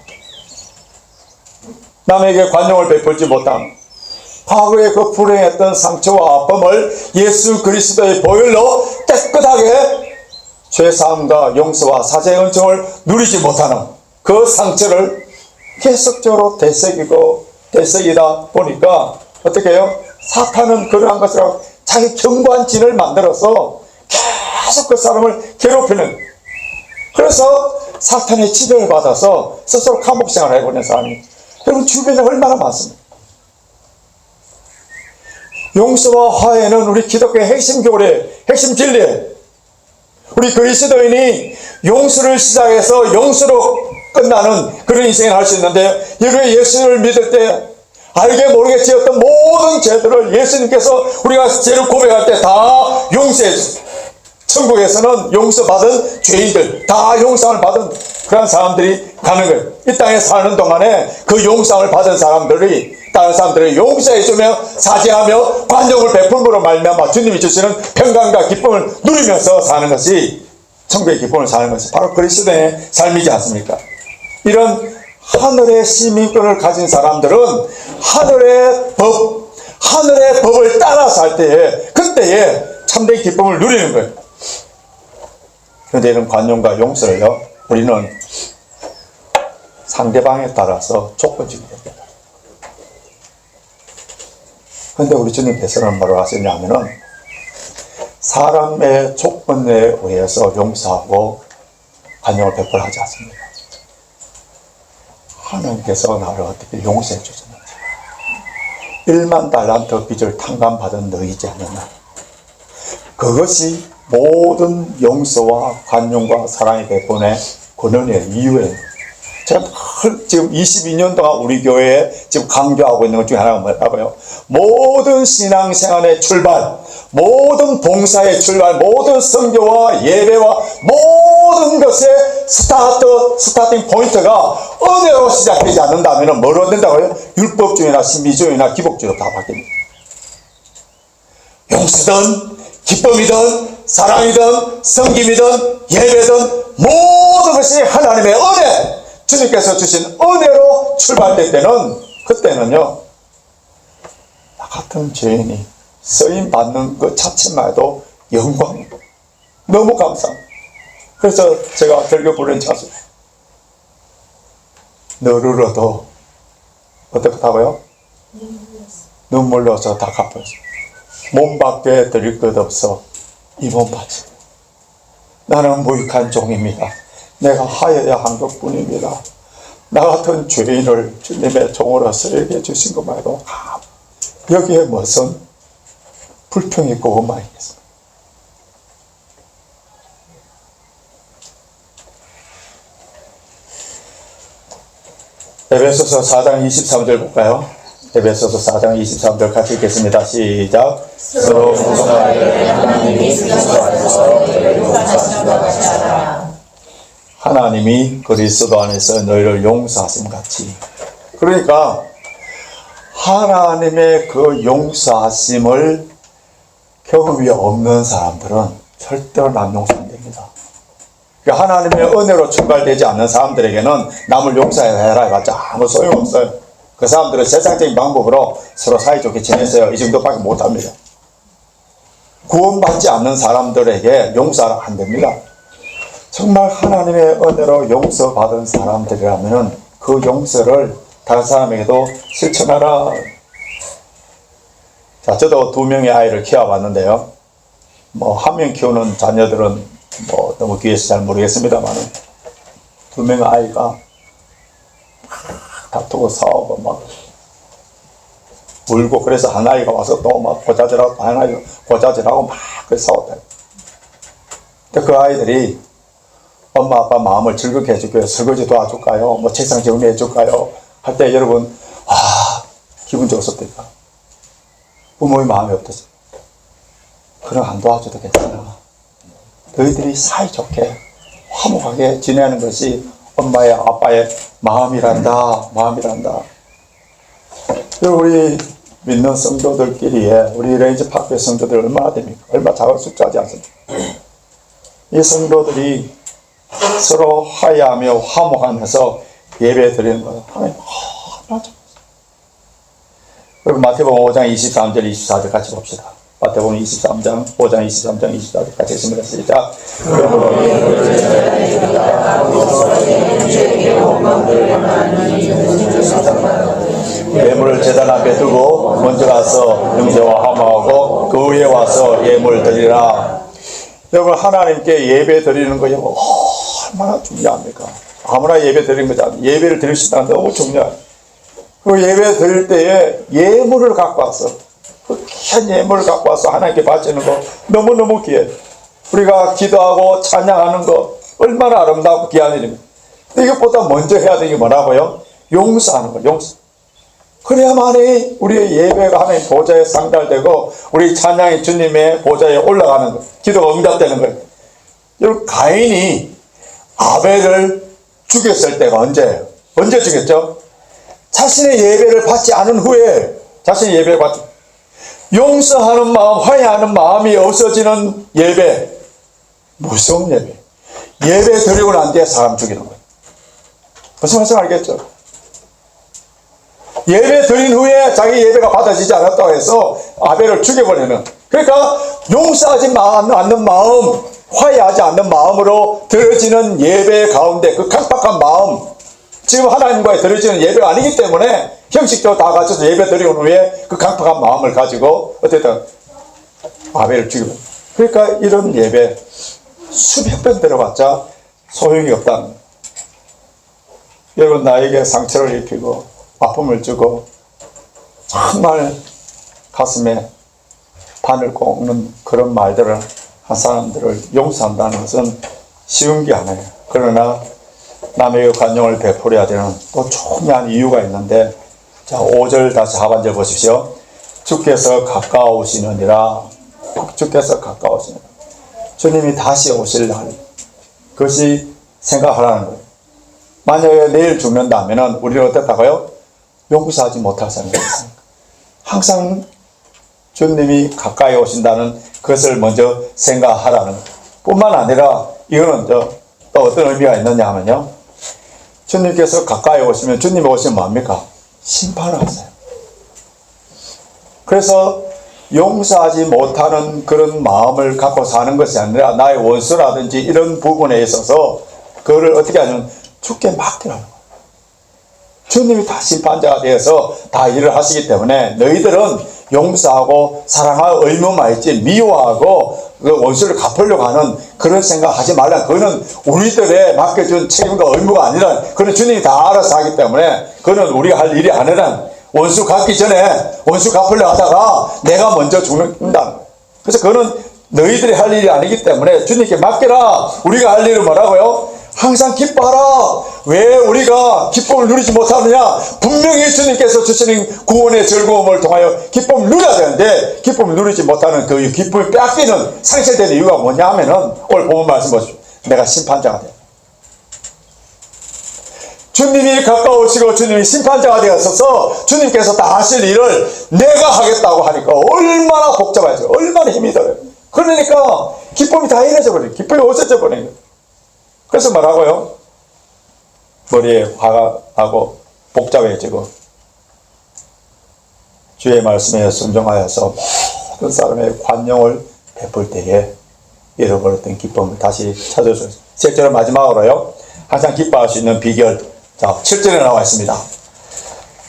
남에게 관용을 베풀지 못함. 과거의 그 불행했던 상처와 아픔을 예수 그리스도의 보혈로 깨끗하게 죄사함과 용서와 사죄의 은총을 누리지 못하는 그 상처를 계속적으로 되새기다 보니까 어떻게 해요? 사탄은 그러한 것을 자기 경관진을 만들어서 계속 그 사람을 괴롭히는, 그래서 사탄의 지배를 받아서 스스로 감옥생활을 해보는 사람이 여러분 주변에 얼마나 많습니다. 용서와 화해는 우리 기독교의 핵심 교리예요. 핵심 진리예요. 우리 그리스도인이 용서를 시작해서 용서로 끝나는 그런 인생을 할 수 있는데, 여기 예수를 믿을 때 알게 모르게 지었던 모든 죄들을 예수님께서 우리가 죄를 고백할 때 다 용서해 주세요. 천국에서는 용서받은 죄인들, 다 용서를 받은 그런 사람들이 가는 거예요. 이 땅에 사는 동안에 그 용서를 받은 사람들이 다른 사람들을 용서해주며 사죄하며 관용을 베품으로 말미암아 주님이 주시는 평강과 기쁨을 누리면서 사는 것이, 천국의 기쁨을 사는 것이 바로 그리스도의 삶이지 않습니까? 이런 하늘의 시민권을 가진 사람들은 하늘의 법을 따라 살 때에, 그때에 참된 기쁨을 누리는 거예요. 그런데 이런 관용과 용서를요, 우리는 상대방에 따라서 조건적이 됩니다. 그런데 우리 주님께서는 뭐라고 하셨냐면은, 사람의 조건에 의해서 용서하고 관용을 베풀하지 않습니다. 하나님께서 나를 어떻게 용서해 주셨는지, 1만 달란트 빚을 탕감받은 너희지 않느냐. 그것이 모든 용서와 관용과 사랑의 베푼의 근원의 이유예요. 제가 지금 22년 동안 우리 교회에 지금 강조하고 있는 것 중에 하나가 뭐라고요? 모든 신앙생활의 출발, 모든 봉사의 출발, 모든 선교와 예배와 모든 것의 스타팅 포인트가 은혜로 시작되지 않는다면 뭐로 된다고요? 율법주의나 신비주의나 기복주의로 다 바뀝니다. 용서든 기쁨이든 사랑이든 섬김이든 예배든 모든 것이 하나님의 은혜, 주님께서 주신 은혜로 출발될 때는, 그때는요, 나 같은 죄인이 쓰임 받는 것 자체만 해도 영광이고 너무 감사합니다. 그래서 제가 결국 부른 자수, 너를 얻어 어떻다고요? 눈물로서 다 갚았어. 몸 밖에 드릴 것 없어 이 몸 바치. 나는 무익한 종입니다. 내가 하여야 한 것뿐입니다. 나 같은 죄인을 주님의 종으로 쓰게 해주신 것만 해도 여기에 무슨 불평이 있고 원망이 있겠습니까? 에베소서 4장 23절 볼까요? 에베소서 4장 23절 같이 읽겠습니다. 시작. 서로 용서하여 하나님이 그리스도 안에서 너희를 용서하신 것 같이 하라. 하나님이 그리스도 안에서 너희를 용서하심 같이. 그러니까 하나님의 그 용서하심을 경험이 없는 사람들은 절대로 남 용서 안 됩니다. 그러니까 하나님의 은혜로 출발되지 않는 사람들에게는 남을 용서해라 해봤자 아무 소용없어요. 그 사람들은 세상적인 방법으로 서로 사이좋게 지내세요, 이 정도밖에 못합니다. 구원받지 않는 사람들에게 용서는 안 됩니다. 정말 하나님의 은혜로 용서받은 사람들이라면 그 용서를 다른 사람에게도 실천하라. 자, 저도 2명의 아이를 키워봤는데요. 뭐, 1명 키우는 자녀들은 뭐, 너무 귀해서 잘 모르겠습니다만, 2명의 아이가 다투고 싸우고 막, 울고, 그래서 한 아이가 와서 또 막 고자질하고, 한 아이가 고자질하고 막, 그래서 싸웠다. 근데 그 아이들이 엄마, 아빠 마음을 즐겁게 해줄까요? 설거지 도와줄까요? 뭐, 책상 정리해줄까요? 할 때 여러분, 기분 좋았습니까? 부모의 마음이 어떠세요? 그럼 안 도와줘도 괜찮아. 너희들이 사이좋게 화목하게 지내는 것이 엄마의 아빠의 마음이란다. 우리 믿는 성도들끼리에 우리 레인지파크의 성도들 얼마나 됩니까? 얼마 작은 숫자지 않습니까? 이 성도들이 서로 화해하며 화목하면서 예배 드리는 거예요. 하나님 얼마나 좋습니다. 여러분 마태복음 5장 23절 24절 같이 봅시다. 마태복음 23장 5장 23장 24절 같이 읽습니다. 시작. 예물을 제단 앞에 두고 먼저 가서 형제와 화목하고 그 후에 와서 예물 드리라. 여러분 하나님께 예배 드리는 것이 얼마나 중요합니까? 아무나 예배 드리는 거지 않아요. 예배를 드릴 수 있다는 게 너무 중요해요. 그 예배 드릴 때에 예물을 갖고 와서 그 귀한 예물을 갖고 와서 하나님께 바치는 거 너무너무 귀해요. 우리가 기도하고 찬양하는 거 얼마나 아름답고 귀한 일입니다. 이것보다 먼저 해야 되는 게 뭐라고요? 용서하는 거, 용서. 그래야만이 우리의 예배가 하나님 보좌에 상달되고 우리 찬양이 주님의 보좌에 올라가는 거, 기도가 응답되는 거예요. 여러분 가인이 아벨을 죽였을 때가 언제예요? 언제 죽였죠? 자신의 예배를 받지 않은 후에 자신의 예배를 받지 용서하는 마음, 화해하는 마음이 없어지는 예배, 무서운 예배. 예배 드리고 난 뒤에 사람 죽이는 거예요. 무슨 말씀 알겠죠? 예배 드린 후에 자기 예배가 받아지지 않았다고 해서 아벨을 죽여버리는, 그러니까 용서하지 않는 마음, 화해하지 않는 마음으로 드려지는 예배 가운데 그 강팍한 마음, 지금 하나님과의 드려지는 예배가 아니기 때문에 형식적으로 다 갖춰서 예배 드리고 후에 그 강팍한 마음을 가지고 어쨌든 아벨을 죽이고, 그러니까 이런 예배 수백 번 들어봤자 소용이 없다는 거예요. 여러분 나에게 상처를 입히고 아픔을 주고 정말 가슴에 바늘 꽂는 그런 말들을 한 사람들을 용서한다는 것은 쉬운 게 아니에요. 그러나 남에게 관용을 베풀어야 되는 또 중요한 이유가 있는데, 자 5절 다시 하반절 보십시오. 주께서 가까우시느니라. 주께서 가까우시느니라. 주님이 다시 오실 날, 그것이 생각하라는 거예요. 만약에 내일 죽는다면 우리는 어떻다고요? 용서하지 못할 생각이 있습니다. 항상 주님이 가까이 오신다는 그것을 먼저 생각하라는 것. 뿐만 아니라 이거는 또 어떤 의미가 있느냐 하면요, 주님께서 가까이 오시면, 주님이 오시면 뭡니까? 심판을 하세요. 그래서 용서하지 못하는 그런 마음을 갖고 사는 것이 아니라 나의 원수라든지 이런 부분에 있어서 그거를 어떻게 하냐면 주께 맡기라는 거예요. 주님이 다 심판자가 되어서 다 일을 하시기 때문에 너희들은 용서하고 사랑할 의무만 있지 미워하고 그 원수를 갚으려고 하는 그런 생각하지 말라. 그거는 우리들의 맡겨준 책임과 의무가 아니라 그건 주님이 다 알아서 하기 때문에 그거는 우리가 할 일이 아니라, 원수 갚기 전에 원수 갚으려고 하다가 내가 먼저 죽는다. 그래서 그거는 너희들이 할 일이 아니기 때문에 주님께 맡겨라. 우리가 할 일은 뭐라고요? 항상 기뻐하라. 왜 우리가 기쁨을 누리지 못하느냐? 분명히 주님께서 주시는 구원의 즐거움을 통하여 기쁨을 누려야 되는데 기쁨을 누리지 못하는 그 기쁨을 빼앗기는, 상실되는 이유가 뭐냐 하면은 오늘 본문 말씀 보십시오. 내가 심판자가 돼. 주님이 가까우시고 주님이 심판자가 되었어서 주님께서 다 하실 일을 내가 하겠다고 하니까 얼마나 복잡하죠. 얼마나 힘이 들어요. 그러니까 기쁨이 다 잃어져 버려요. 기쁨이 없어져 버려요. 그래서 뭐라고요? 머리에 화가 나고 복잡해지고 주의 말씀에 순종하여서 모든 사람의 관용을 베풀 때에 잃어버렸던 기쁨을 다시 찾아줘요. 셋 절은 마지막으로요, 항상 기뻐할 수 있는 비결. 자 7절에 나와 있습니다.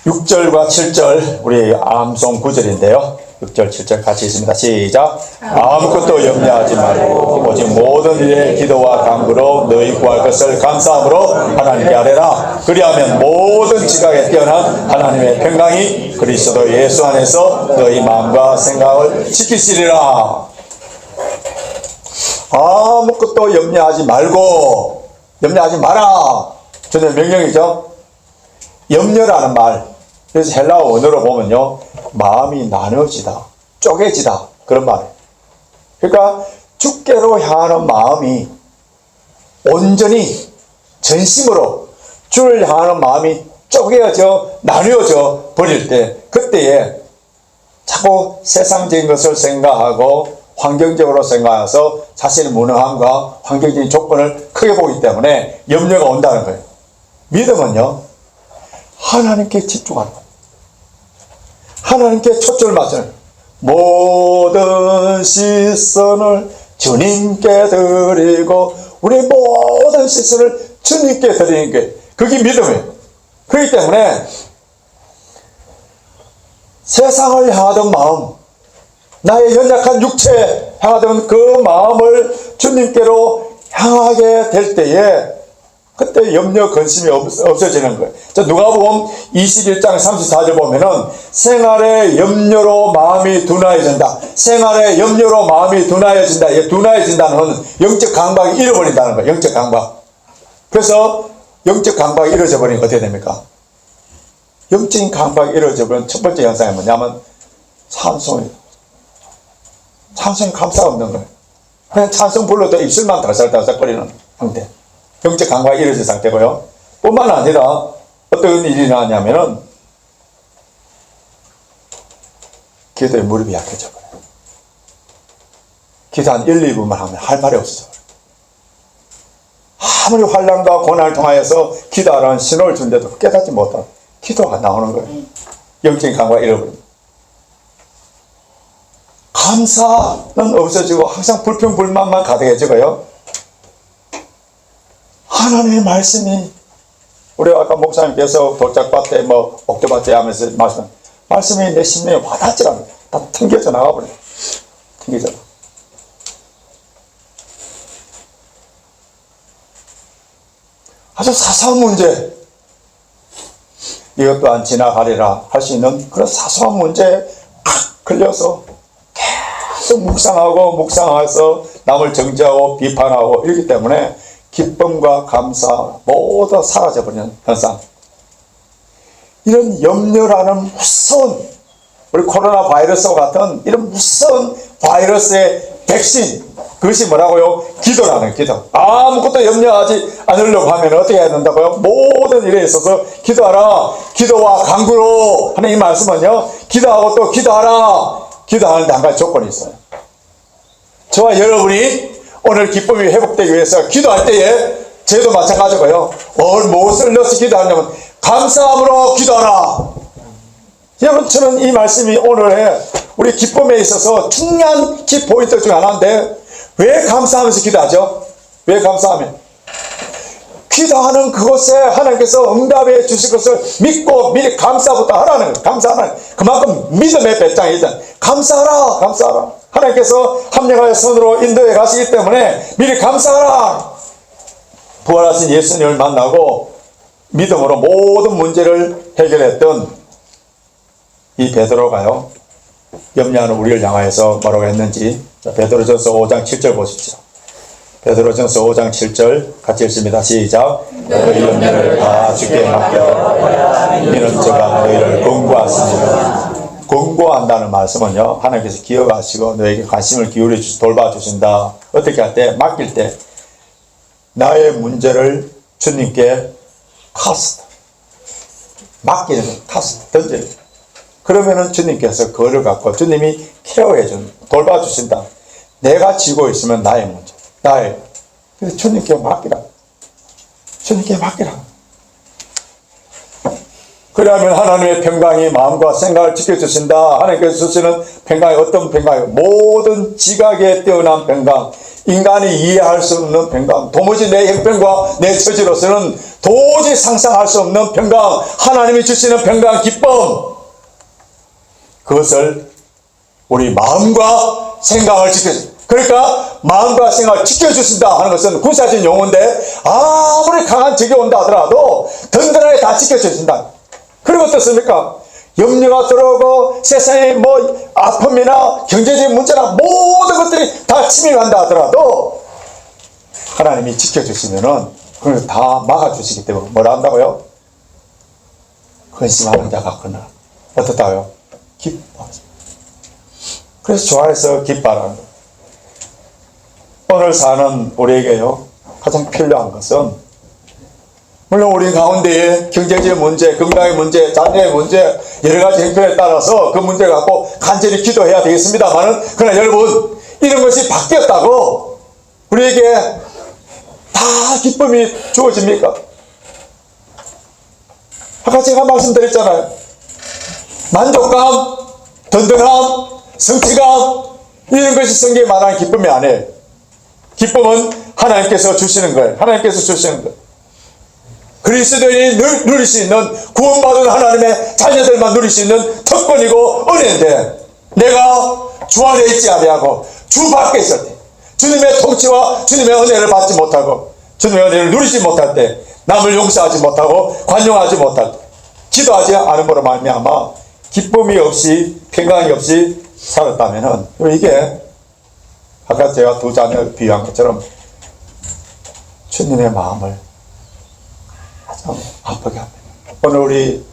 6절과 7절 우리 암송 구절인데요, 6절 7절 같이 있습니다. 시작. 아무것도 염려하지 말고 오직 모든 일에 기도와 간구로 너희 구할 것을 감사함으로 하나님께 아뢰라. 그리하면 모든 지각에 뛰어난 하나님의 평강이 그리스도 예수 안에서 너희 마음과 생각을 지키시리라. 아무것도 염려하지 말고, 염려하지 마라. 주님의 명령이죠. 염려라는 말, 그래서 헬라어 원어로 보면요, 마음이 나눠지다, 쪼개지다, 그런 말이에요. 그러니까 주께로 향하는 마음이 온전히 전심으로 주를 향하는 마음이 쪼개져 나뉘어져 버릴 때, 그때에 자꾸 세상적인 것을 생각하고 환경적으로 생각해서 자신의 무능함과 환경적인 조건을 크게 보기 때문에 염려가 온다는 거예요. 믿음은요, 하나님께 집중하는 거예요. 하나님께 초점을 맞추는, 모든 시선을 주님께 드리고 우리 모든 시선을 주님께 드리는 게 그게 믿음이에요. 그렇기 때문에 세상을 향하던 마음, 나의 연약한 육체에 향하던 그 마음을 주님께로 향하게 될 때에 그때 염려 근심이 없어지는 거예요. 자, 누가복음 21장 34절 보면은 생활의 염려로 마음이 둔하여진다. 생활의 염려로 마음이 둔하여진다. 이 둔하여진다는 건 영적 감각이 잃어버린다는 거예요. 영적 감각. 그래서 영적 감각이 잃어져 버리면 어떻게 됩니까? 영적인 감각이 잃어져 버리는 첫 번째 현상이 뭐냐면 찬송이. 찬송이 감사가 없는 거예요. 그냥 찬송 불러도 입술만 달싹달싹거리는 상태. 영적 감각이 이루어진 상태고요. 뿐만 아니라 어떤 일이 나냐면은 기도에 무릎이 약해져 버려요. 기도 한 1, 2분만 하면 할 말이 없어져 버려요. 아무리 환난과 고난을 통하여서 기도하라는 신호를 준데도 깨닫지 못하고 기도가 나오는 거예요. 영적인 감각이 잃어버립니다. 감사는 없어지고 항상 불평불만만 가득해지고요. 하나님의 말씀이, 우리 아까 목사님께서 돌짝밭에 옥토밭에 하면서 말씀이 내 심령에 와닿지 않아요. 다 튕겨져 나가버려요. 튕겨져. 아주 사소한 문제, 이것 또한 지나가리라 할 수 있는 그런 사소한 문제에 걸려서 계속 묵상해서 남을 정죄하고 비판하고 이러기 때문에 기쁨과 감사 모두 사라져버리는 현상. 이런 염려라는 무서운, 우리 코로나 바이러스와 같은 이런 무서운 바이러스의 백신, 그것이 뭐라고요? 기도라는 기도. 아무것도 염려하지 않으려고 하면 어떻게 해야 된다고요? 모든 일에 있어서 기도하라. 기도와 간구로 하는 이 말씀은요, 기도하고 또 기도하라. 기도하는데 한 가지 조건이 있어요. 저와 여러분이 오늘 기쁨이 회복되기 위해서 기도할 때에 저희도 마찬가지고요. 무엇을 넣어서 기도하냐면 감사함으로 기도하라. 여러분, 저는 이 말씀이 오늘의 우리 기쁨에 있어서 중요한 키 포인트 중 하나인데, 왜 감사하면서 기도하죠? 왜 감사하면? 기도하는 그곳에 하나님께서 응답해 주실 것을 믿고 미리 감사부터 하라는 거예요. 감사하는, 그만큼 믿음의 배짱이든 감사하라, 감사하라. 하나님께서 합력하여 선으로 인도해 가시기 때문에 미리 감사하라. 부활하신 예수님을 만나고 믿음으로 모든 문제를 해결했던 이 베드로가요, 염려하는 우리를 향하여서 뭐라고 했는지, 자, 베드로전서 5장 7절 보십시오. 베드로전서 5장 7절 같이 읽습니다. 시작. 너희 염려를 다 주께 맡겨 이는 저가 너희를 권고하시니라. 권고한다는 말씀은요, 하나님께서 기억하시고 너에게 관심을 기울여 돌봐주신다. 어떻게 할 때? 맡길 때 나의 문제를 주님께 카스트, 맡기는 거, 카스트, 던지는. 그러면은 주님께서 그거를 갖고 주님이 케어해준, 돌봐주신다. 내가 지고 있으면 나의 문제, 나의. 그래서 주님께 맡기라. 주님께 맡기라. 그러면 하나님의 평강이 마음과 생각을 지켜주신다. 하나님께서 주시는 평강이 어떤 평강이에요? 모든 지각에 뛰어난 평강, 인간이 이해할 수 없는 평강, 도무지 내 형편과 내 처지로서는 도저히 상상할 수 없는 평강, 하나님이 주시는 평강, 기쁨, 그것을 우리 마음과 생각을 지켜주신다. 그러니까 마음과 생각을 지켜주신다 하는 것은 구사진 용어인데 아무리 강한 적이 온다 하더라도 든든하게 다 지켜주신다. 그리고 어떻습니까? 염려가 들어오고 세상에 뭐 아픔이나 경제적인 문제나 모든 것들이 다 침입한다 하더라도 하나님이 지켜주시면은 그걸 다 막아주시기 때문에 뭐라 한다고요? 근심하는 자가 그나 어떻다고요? 기뻐하죠. 그래서 좋아해서 기뻐하라는 거예요. 오늘 사는 우리에게요 가장 필요한 것은 물론 우리 가운데에 경제적인 문제, 건강의 문제, 자녀의 문제 여러 가지 형편에 따라서 그 문제를 갖고 간절히 기도해야 되겠습니다만은 그러나 여러분 이런 것이 바뀌었다고 우리에게 다 기쁨이 주어집니까? 아까 제가 말씀드렸잖아요. 만족감, 든든함, 성취감 이런 것이 성경에 말하는 기쁨이 아니에요. 기쁨은 하나님께서 주시는 거예요. 하나님께서 주시는 거예요. 그리스도인이 누릴 수 있는 구원받은 하나님의 자녀들만 누릴 수 있는 특권이고 은혜인데 내가 주 안에 있지 아니하고 주 밖에 있을 때 주님의 통치와 주님의 은혜를 받지 못하고 주님의 은혜를 누리지 못할 때 남을 용서하지 못하고 관용하지 못할 때 기도하지 않음으로 말미암아 기쁨이 없이 평강이 없이 살았다면은 이게 아까 제가 두 자녀를 비유한 것처럼 주님의 마음을 아주 아프게 합니다. 오늘 우리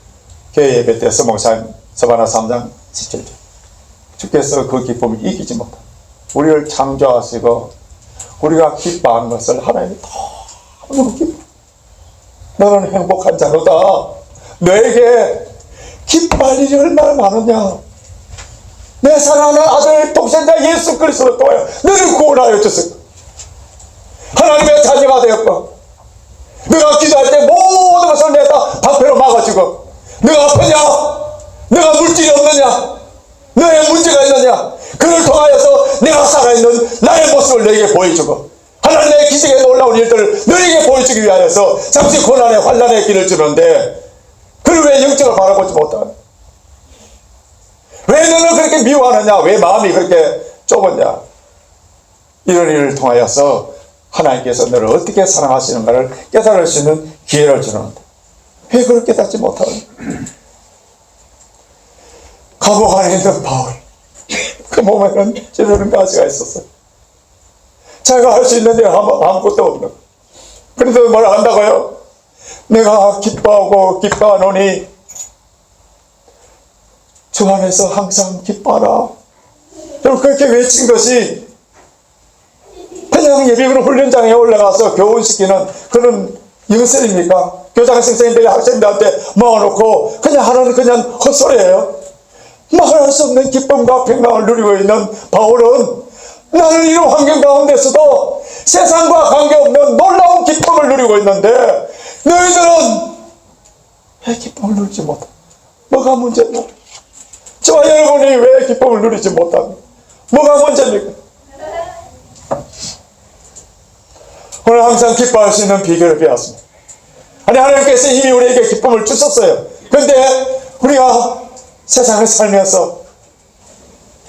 교회 예배 때 서목사님 서바나 3장 17절 주께서 그 기쁨을 이기지 못하고 우리를 창조하시고 우리가 기뻐하는 것을 하나님이 너무 기뻐. 너는 행복한 자로다. 너에게 기뻐할 일이 얼마나 많으냐. 내 사랑하는 아들 독생자 예수 그리스도를 통하여 너를 구원하여 줬을 하나님의 자녀가 되었고 너가 기도할 때 모든 것을 내가 방패로 막아주고 너가 아프냐? 너가 물질이 없느냐? 너의 문제가 있느냐? 그를 통하여서 내가 살아있는 나의 모습을 너에게 보여주고 하나님의 기적에 놀라운 일들을 너에게 보여주기 위하여서 잠시 고난의 환난의 길을 주는데 그를 왜 영적을 바라보지 못하냐? 왜 너는 그렇게 미워하느냐? 왜 마음이 그렇게 좁았냐? 이런 일을 통하여서 하나님께서 너를 어떻게 사랑하시는가를 깨달을 수 있는 기회를 주는데 왜 그걸 깨닫지 못하느냐? 감옥 안에 있는 바울 그 몸에는 찌르는 가시가 있었어요. 자기가 할 수 있는 일은 아무것도 없는 거예요. 그래도 뭐라 한다고요? 내가 기뻐하고 기뻐하노니 주 안에서 항상 기뻐하라. 여러분 그렇게 외친 것이 그냥 예비군 훈련장에 올라가서 교훈시키는 그런 영설입니까? 교장 선생님들이 학생들한테 모아놓고 그냥 하는 그냥 헛소리예요. 말할 수 없는 기쁨과 평강을 누리고 있는 바울은 나는 이런 환경 가운데서도 세상과 관계없는 놀라운 기쁨을 누리고 있는데 너희들은 왜 기쁨을 누리지 못해? 뭐가 문제냐? 저와 여러분이 왜 기쁨을 누리지 못합니까? 뭐가 문제입니까? 오늘 항상 기뻐할 수 있는 비결을 배웠습니다. 아니 하나님께서 이미 우리에게 기쁨을 주셨어요. 그런데 우리가 세상을 살면서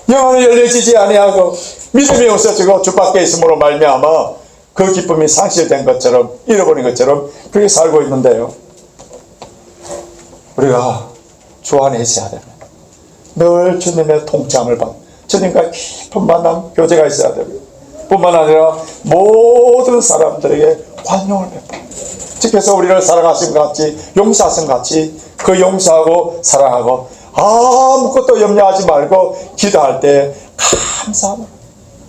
영혼이 열려지지 아니하고 믿음이 없어지고 주 밖에 있음으로 말미암아 그 기쁨이 상실된 것처럼 잃어버린 것처럼 그렇게 살고 있는데요. 우리가 주 안에 있어야 됩니다. 늘 주님의 통참을 받고 주님과 깊은 만남 교제가 있어야 됩니다. 뿐만 아니라 모든 사람들에게 관용을 베풀고 주께서 우리를 사랑하신 것 같이 용서하신 것 같이 그 용서하고 사랑하고 아무것도 염려하지 말고 기도할 때 감사함으로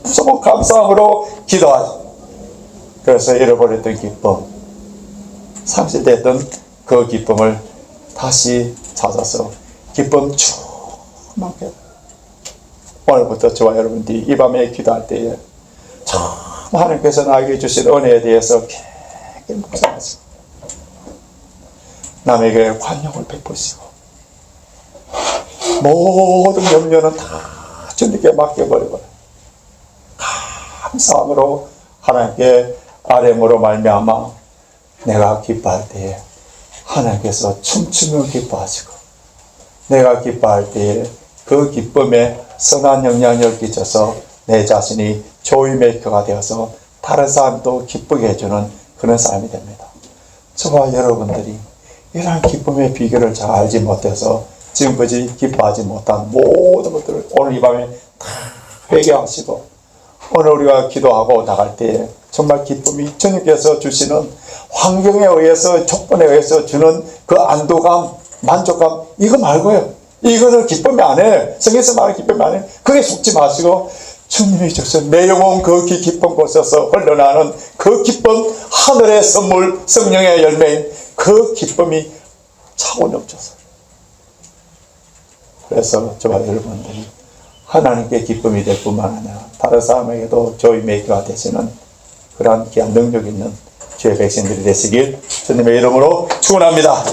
무조건 감사함으로 기도하지. 그래서 잃어버렸던 기쁨 상실됐던 그 기쁨을 다시 찾아서 기쁨 충만하게 오늘부터 저와 여러분들이 이 밤에 기도할 때에 참 하나님께서 나에게 주신 은혜에 대해서 깊게 묵상하시고 남에게 관용을 베푸시고 모든 염려는 다 주님께 맡겨버리고 감사함으로 하나님께 아뢰므로 말미암아 내가 기뻐할 때에 하나님께서 춤추며 기뻐하시고 내가 기뻐할 때에 그 기쁨에 선한 영향력을 끼쳐서 내 자신이 조이메이커가 되어서 다른 사람도 기쁘게 해주는 그런 사람이 됩니다. 저와 여러분들이 이러한 기쁨의 비결을 잘 알지 못해서 지금까지 기뻐하지 못한 모든 것들을 오늘 이 밤에 다 회개하시고 오늘 우리가 기도하고 나갈 때에 정말 기쁨이 주님께서 주시는 환경에 의해서 조건에 의해서 주는 그 안도감, 만족감 이거 말고요. 이거는 기쁨이 안 해. 성경에서 말하는 기쁨이 안 해. 그게 속지 마시고 주님이 주셔서 내 영혼 그 기쁜 곳에서 흘러나는 그 기쁨, 하늘의 선물, 성령의 열매인 그 기쁨이 차고 넘쳐서. 그래서 저와 여러분들이 하나님께 기쁨이 될 뿐만 아니라 다른 사람에게도 조이메이커가 되시는 그러한 귀한 능력 있는 주의 백성들이 되시길 주님의 이름으로 축원합니다.